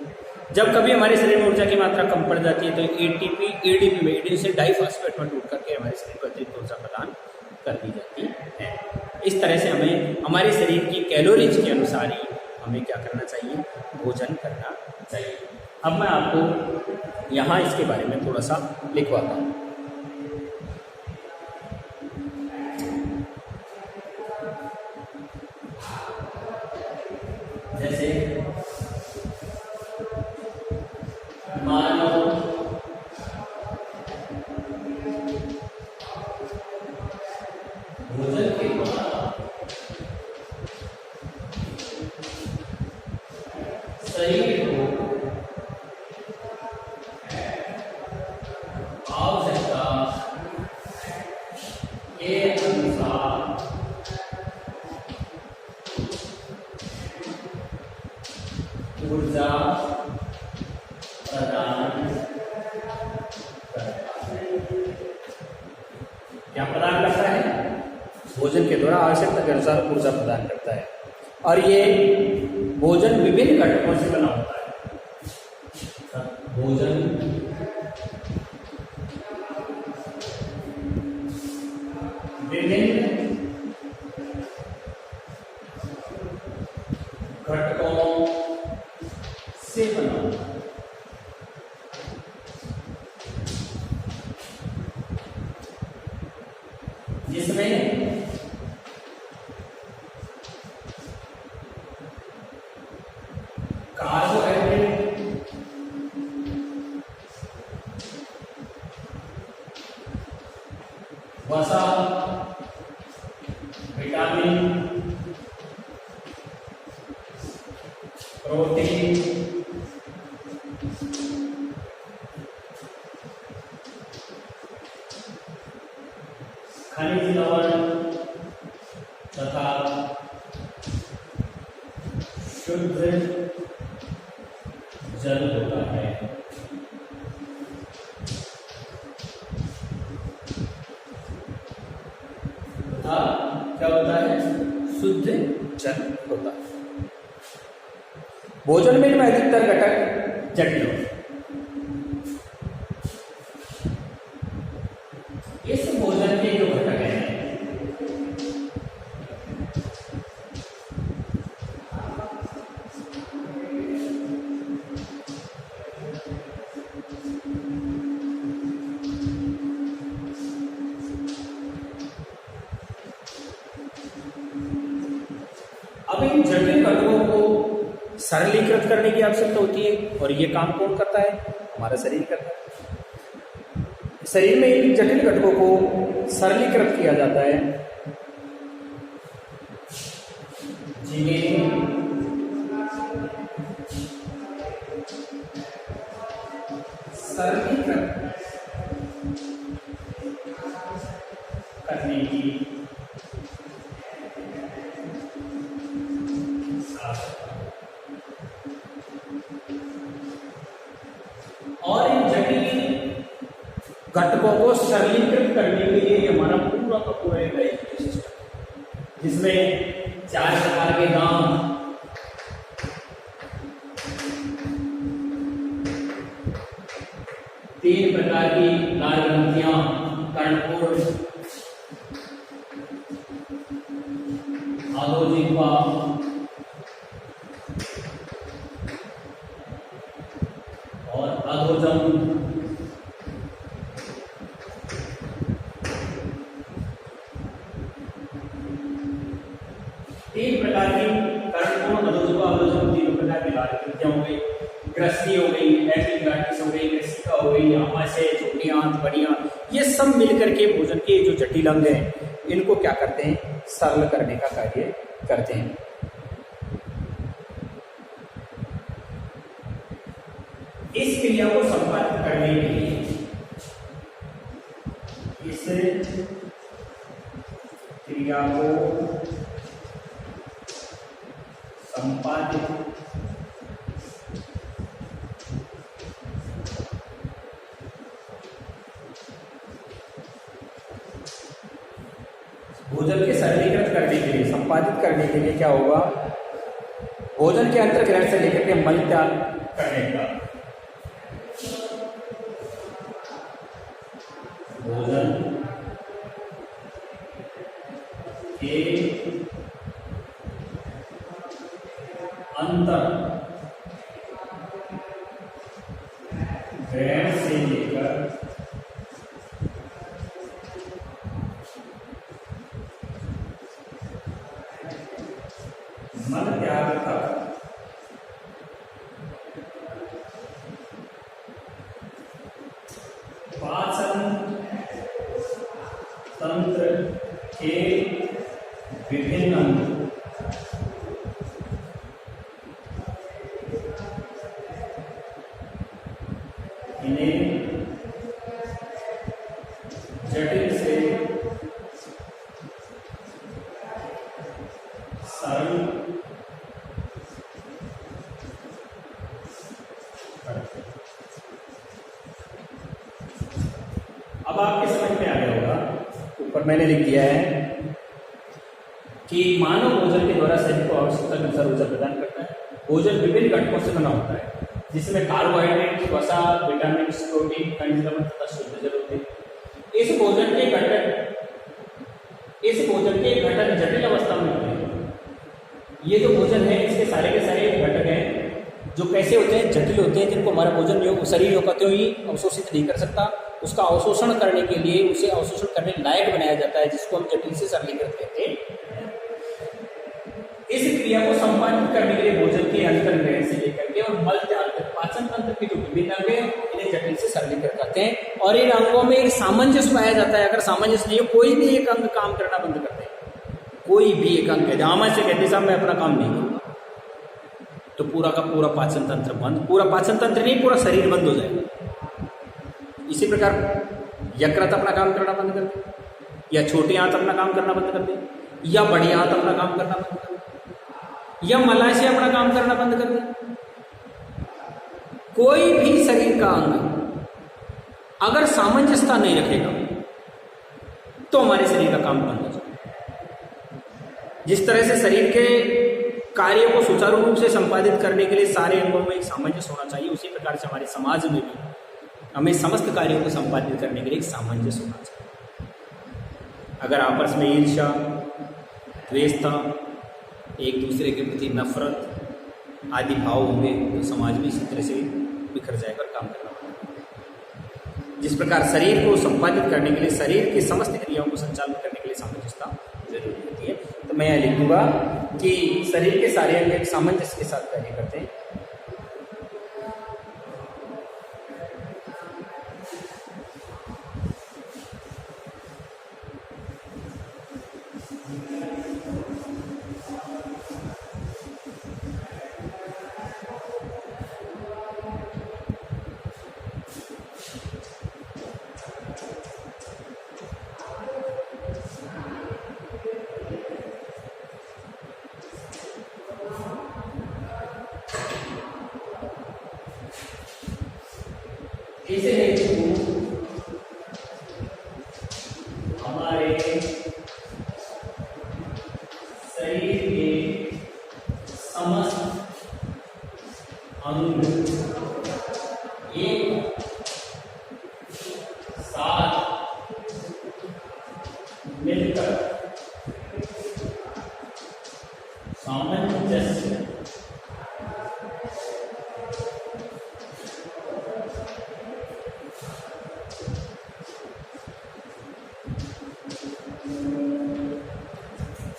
जब कभी हमारे शरीर में ऊर्जा की मात्रा कम पड़ जाती है तो एटीपी एडीपी में, एडिनोसिन डाइफॉस्फेट में टूट करके हमारे शरीर को अतिरिक्त ऊर्जा प्रदान कर दी जाती है। इस तरह से हमें हमारे शरीर की कैलोरीज के अनुसार ही हमें क्या करना चाहिए, भोजन करना चाहिए। अब मैं आपको यहाँ इसके बारे में थोड़ा सा लिखवाता हूँ। जैसे मानव भोजन के द्वारा शरीर को आवश्यकता के अनुसार ऊर्जा प्रदान करता है। क्या प्रदान करता है? भोजन के द्वारा आवश्यकता के अनुसार ऊर्जा प्रदान करता है। और ये भोजन विभिन्न घटकों से बना होता है। भोजन विभिन्न घटकों से बना होता है। जिसमें कार्बोहाइड्रेट, वसा, विटामिन, प्रोटीन, खनिज लवण तथा शुद्ध जल होता है। तथा क्या होता है? शुद्ध जल होता है। भोजन में अधिकतर घटक जटिल होते हैं। इस भोजन के जो घटक हैं अब इन जटिल घटकों को सरलीकृत करने की आवश्यकता होती है। और ये काम कौन करता है? हमारा शरीर करता है। शरीर में इन जटिल घटकों को सरलीकृत किया जाता है जिन्हें सरलीकृत करने की और इन जटिल घटकों को सरलीकृत करने के लिए हमारा पूरा का पूरा एक डाइजेस्टिव सिस्टम, जिसमें 4 प्रकार के नाम, तीन प्रकार की लाल ग्रंथियां, कर्णपुर, अधोजिह्वा और अधोजम, तीन प्रकार की कर्णपुर, अधोजिह्वा, अधोजम, तीन प्रकार की लाल ग्रंथियां हो गई, ग्रस्ती हो गई, एपिग्लॉटिस हो गई, ग्रसिका हो गई, आमाशय, छोटी आंत, बड़ी आंत, ये सब मिलकर के भोजन के जो जटिल अंग हैं इनको क्या करते हैं, सरल करने का कार्य करते हैं। इस क्रिया को संपादित करने के लिए, इस क्रिया को संपादित भोजन के सरलीकृत करने के लिए, संपादित करने के लिए क्या होगा, भोजन के अंतर्ग्रहण से लेकर के मल त्याग करने का, भोजन के अंतर्ग्रहण से लेकर मल त्याग तक पाचन तंत्र के विभिन्न अंग, इन्हें जटिल से सरल अब आपके समझ में आ गया होगा, ऊपर मैंने लिख दिया है कि मानव भोजन के द्वारा शरीर को आवश्यकता के अनुसार ऊर्जा प्रदान करता है। भोजन विभिन्न घटकों से बना होता है, जिसमें कार्बोहाइड्रेट, वसा, विटामिन, प्रोटीन, खनिज लवण तथा शुद्ध जल होते हैं। इस भोजन के घटक जटिल अवस्था में होते हैं। ये जो भोजन है इसके सारे के सारे घटक हैं जो कैसे होते हैं, जटिल होते हैं, जिनको हमारा भोजन शरीर योग्य ही अवशोषित नहीं कर सकता। उसका अवशोषण करने के लिए उसे अवशोषण करने लायक बनाया जाता है, जिसको हम जटिल से सरलीकृत कहते हैं। इस क्रिया को संपादित करने के लिए भोजन के अंतर्ग्रहण से लेकर के और मल त्याग तक पाचन तंत्र के जो विभिन्न अंग हैं इन्हें जटिल से सरलीकृत करते हैं। और इन अंगों में एक सामंजस्य पाया जाता है। अगर सामंजस्य नहीं हो, कोई भी एक अंग काम करना बंद कर दे, कोई भी एक अंग कहते आमा से कहते साहब मैं अपना काम नहीं करूंगा, तो पूरा का पूरा पाचन तंत्र बंद, पूरा पाचन तंत्र नहीं, पूरा शरीर बंद हो जाएगा। इसी प्रकार यकृत अपना काम करना बंद कर दे, या छोटी आंत अपना काम करना बंद कर दे, या बड़ी आंत अपना काम करना बंद कर दे, या मलाशय अपना काम करना बंद कर दे। कोई भी शरीर का अंग अगर सामंजस्यता नहीं रखेगा तो हमारे शरीर का काम बंद हो जाएगा। जिस तरह से शरीर के कार्यों को सुचारू रूप से संपादित करने के लिए सारे अंगों में एक सामंजस्य होना चाहिए, उसी प्रकार से हमारे समाज में भी हमें समस्त कार्यों को संपादित करने के लिए एक सामंजस्य होना चाहिए। अगर आपस में ईर्ष्या, द्वेषता, एक दूसरे के प्रति नफरत आदि भाव होंगे तो समाज भी इसी तरह से बिखर जाएगा और काम करना पड़ेगा। जिस प्रकार शरीर को संपादित करने के लिए, शरीर की समस्त क्रियाओं को संचालित करने के लिए सामंजस्यता जरूरी होती है। तो मैं यह लिखूंगा कि शरीर के सारे अंग एक सामंजस्य के साथ कार्य करते हैं। इसे हेतु हमारे शरीर के समस्त अंग एक साथ मिलकर सामंजस्य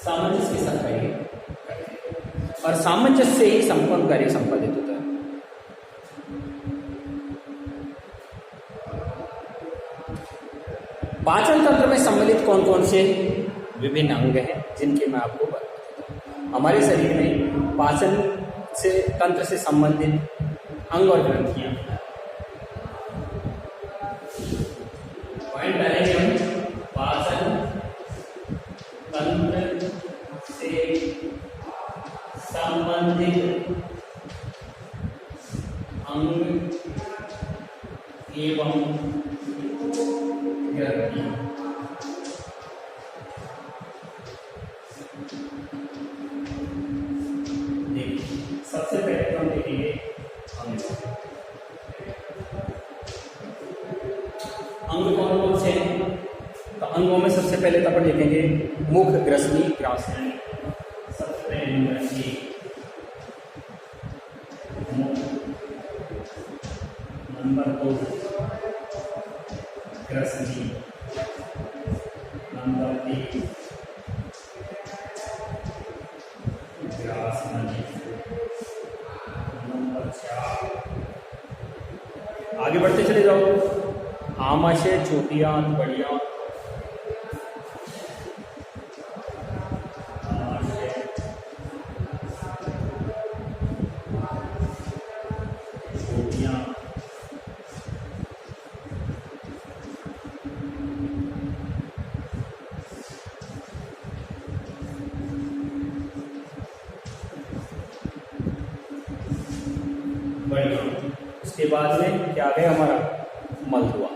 सामंजस्य के साथ कार्य करते हैं और सामंजस्य से ही संपूर्ण कार्य संपादित होता है। पाचन तंत्र में सम्मिलित कौन कौन से विभिन्न अंग हैं जिनके मैं आपको बताता हूं। हमारे शरीर में पाचन से तंत्र से संबंधित अंग और ग्रंथियां पॉइंट डालेंगे हम। पाचन तंत्र से संबंधित अंग एवं ग्रंथियां। सबसे पहले तो हम देखेंगे अंग कौन कौन से हैं। तो अंगों में सबसे पहले तो अपन देखेंगे मुख, ग्रसनी, ग्रासनी। सबसे पहले मुख, नंबर 2 ग्रसनी, नंबर 3 ग्रासनी, नंबर 4 आगे बढ़ते चले जाओ आमाशय, चोटियां, बढ़िया, बढ़िया। उसके बाद में क्या आ गया हमारा मलदुआ।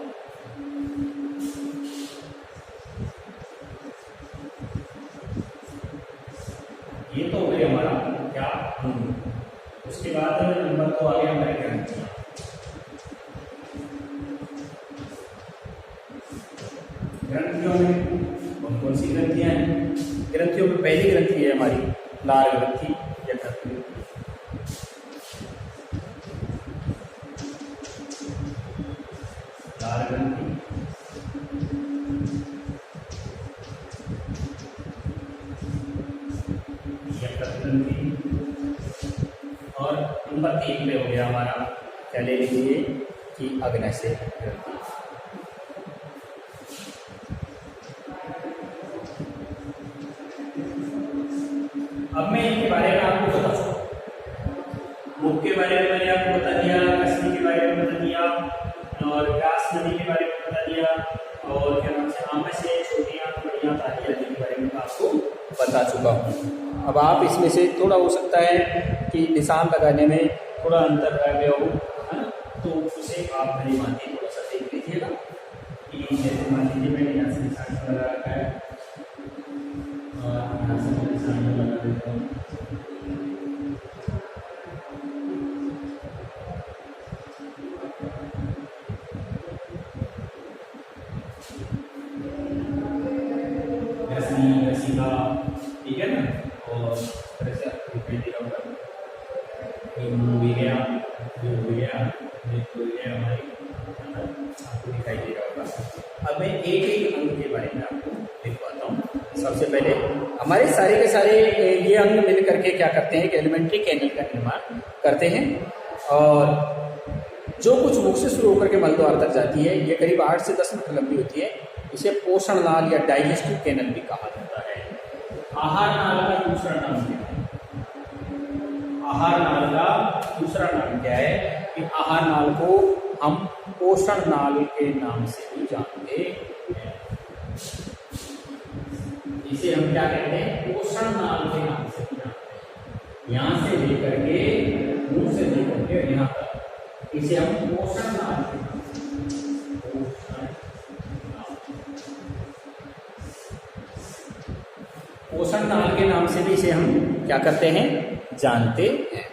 ये तो हो गया हमारा क्या उसके बाद नंबर 2 आ गया हमारे ग्रंथियां। ग्रंथियों में कौन कौन सी ग्रंथियां हैं। ग्रंथियों में पहली ग्रंथि है हमारी लाल ग्रंथि या ग्रंथि। लाल ग्रंथि, और नंबर 3 पे हो गया हमारा क्या ले लीजिए कि अग्न्याशय ग्रंथि। अब मैं इनके बारे में आपको बता सकता हूँ। मुख के बारे में मैंने आपको बता दिया, ग्रसनी के बारे में बता दिया और ग्रास नदी के बारे में बता दिया और क्या नाम से आमाशय, छोटियां, बढ़िया, ताली आदि के बारे में आपको बता चुका हूँ। अब आप इसमें से थोड़ा हो सकता है कि निशान लगाने में थोड़ा अंतर रह गया हो, है ना, तो उसे आप भली भांति थोड़ा सा देख लीजिएगा कि जैसे मान लीजिए मैंने यहाँ से निशान लगा रखा है और यहाँ से मैं निशान लगा देता हूँ। ठीक है ना, और तरह से आपको दिखाई दे रहा होगा भी गया हमारी आपको दिखाई दे रहा होगा। अब मैं एक एक अंग के बारे में आपको दिखवाता हूँ। सबसे पहले हमारे सारे के सारे ये अंग मिल करके क्या करते हैं कि एलिमेंट्री कैनल का निर्माण करते हैं और जो कुछ मुख से शुरू होकर के मलद्वार तक जाती है ये करीब 8 से 10 मीटर लंबी होती है। इसे पोषण नाल या डाइजेस्टिव कैनल भी कहा जाता है। आहार नाल का दूसरा नाम क्या है? आहार नाल का दूसरा नाम क्या है कि आहार नाल को हम पोषण नाल के नाम से भी जानते हैं। इसे हम क्या कहते हैं? पोषण नाल के नाम से भी जानते हैं। यहाँ से लेकर के मुंह से लेकर के यहाँ तक इसे हम पोषण नाल के नाम से पोषण नाल के नाम से भी इसे हम क्या करते हैं, जानते हैं।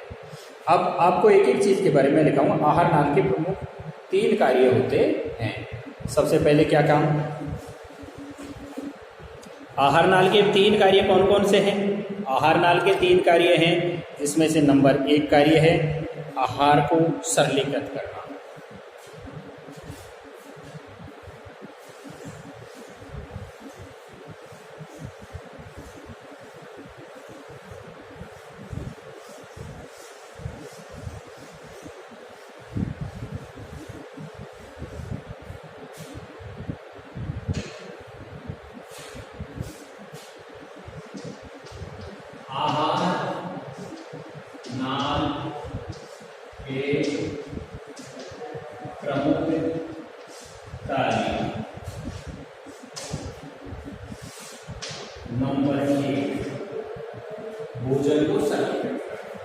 अब आपको एक एक चीज के बारे में लिखाऊंगा। आहार नाल के प्रमुख 3 कार्य होते हैं। सबसे पहले क्या काम, आहार नाल के 3 कार्य कौन कौन से हैं? आहार नाल के 3 कार्य हैं, जिसमें से नंबर 1 कार्य है आहार को सरलीकृत करना। आहार नाल के प्रमुख कार्य नंबर 1 भोजन को सरलीकृत करना।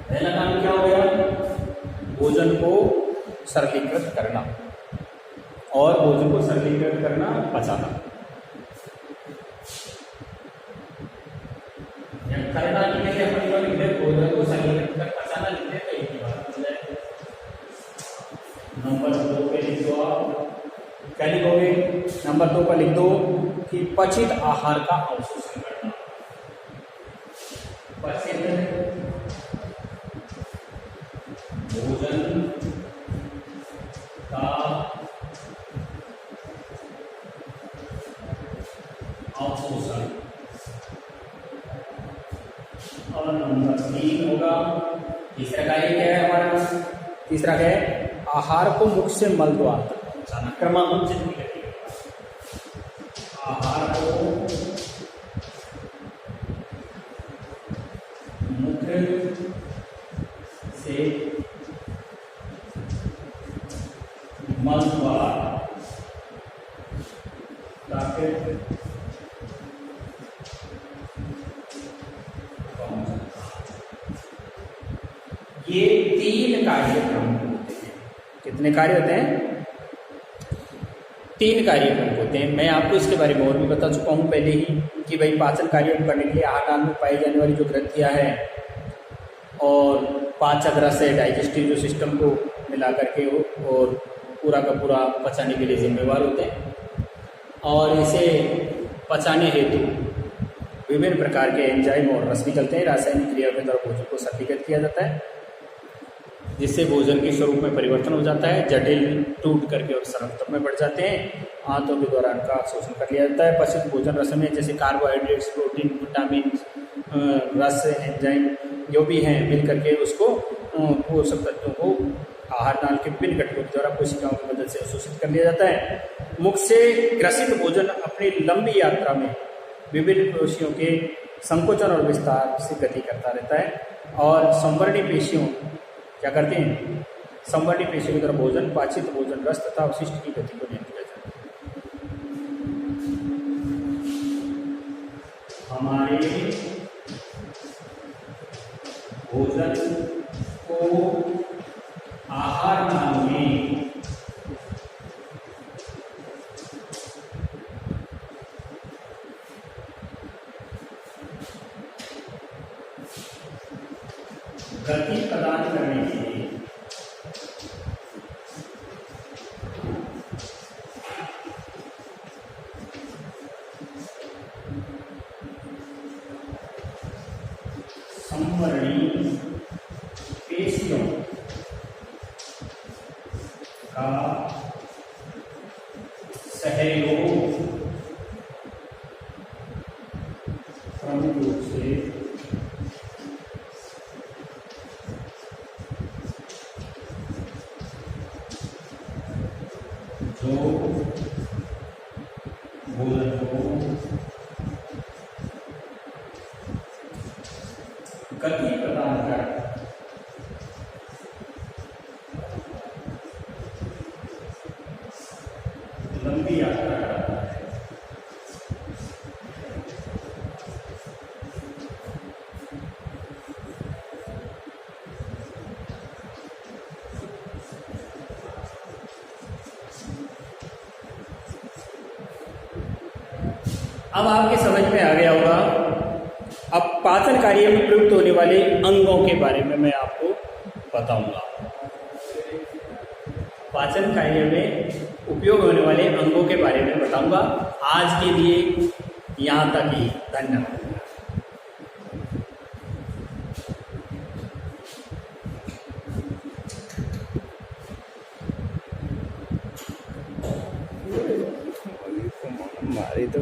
पहला काम क्या हो गया, भोजन को सरलीकृत करना, और भोजन को सरलीकृत करना पचाना। करना लिखे अपन लिखते भोजन को सरलीकृत कर पचाना लिखते तो एक ही बात हो जाए। नंबर 2 पे लिख दो आप, क्या लिखोगे? नंबर 2 पर लिख दो कि पचित आहार का अवशोषण करना। पचित भोजन का अवशोषण। और नंबर 3 होगा, तीसरा कार्य क्या है हमारा? तीसरा है आहार को मुख से मल द्वार तक पहुंचाना, क्रमानुचित निगति। आहार को मुख से मल द्वार तक ये 3 कार्यक्रम होते हैं। कितने कार्य होते हैं? 3 कार्यक्रम होते हैं। मैं आपको इसके बारे में और भी बता चुका हूं पहले ही कि भाई पाचन कार्य करने के लिए आहार नाल में पाई जाने वाली जो ग्रंथियां हैं और पाचक रस है, डाइजेस्टिव जो सिस्टम को मिला करके और पूरा का पूरा पचाने के लिए जिम्मेवार होते हैं, और इसे पचाने हेतु विभिन्न प्रकार के एंजाइम और रस निकलते हैं। रासायनिक क्रिया के द्वारा भोजन को सरलीकृत किया जाता है, जिससे भोजन के स्वरूप में परिवर्तन हो जाता है, जटिल टूट करके और सरलता में बढ़ जाते हैं। आंतों के द्वारा उनका शोषण कर लिया जाता है। पचित भोजन रस में जैसे कार्बोहाइड्रेट्स, प्रोटीन, विटामिन, रस, एंजाइम जो भी हैं मिल करके उसको पोषक तत्वों को आहार नाल के विभिन्न घटकों के द्वारा कोशिकाओं की मदद से अवशोषित कर लिया जाता है। मुख से ग्रसित भोजन अपनी लंबी यात्रा में विभिन्न पेशियों के संकोचन और विस्तार से गति करता रहता है, और संवर्णी पेशियों क्या करते हैं? संवर्णी पेशियों की तरह भोजन, पाचित भोजन, रस तथा अवशिष्ट की गति को नियंत्रित करता है। हमारे भोजन को आहार नाल में गति प्रदान करने के लिए संवर्णी पेशियों का सहयोग प्रमुख रूप से जो भोजन को गति प्रदान कर लंबी यात्रा कराता है। अब आपके समझ में आ गया होगा। अब पाचन कार्य में प्रयुक्त होने वाले अंगों के बारे में मैं आपको बताऊंगा। पाचन कार्य में उपयोग होने वाले अंगों के बारे में बताऊंगा। आज के लिए यहाँ तक ही। धन्यवाद।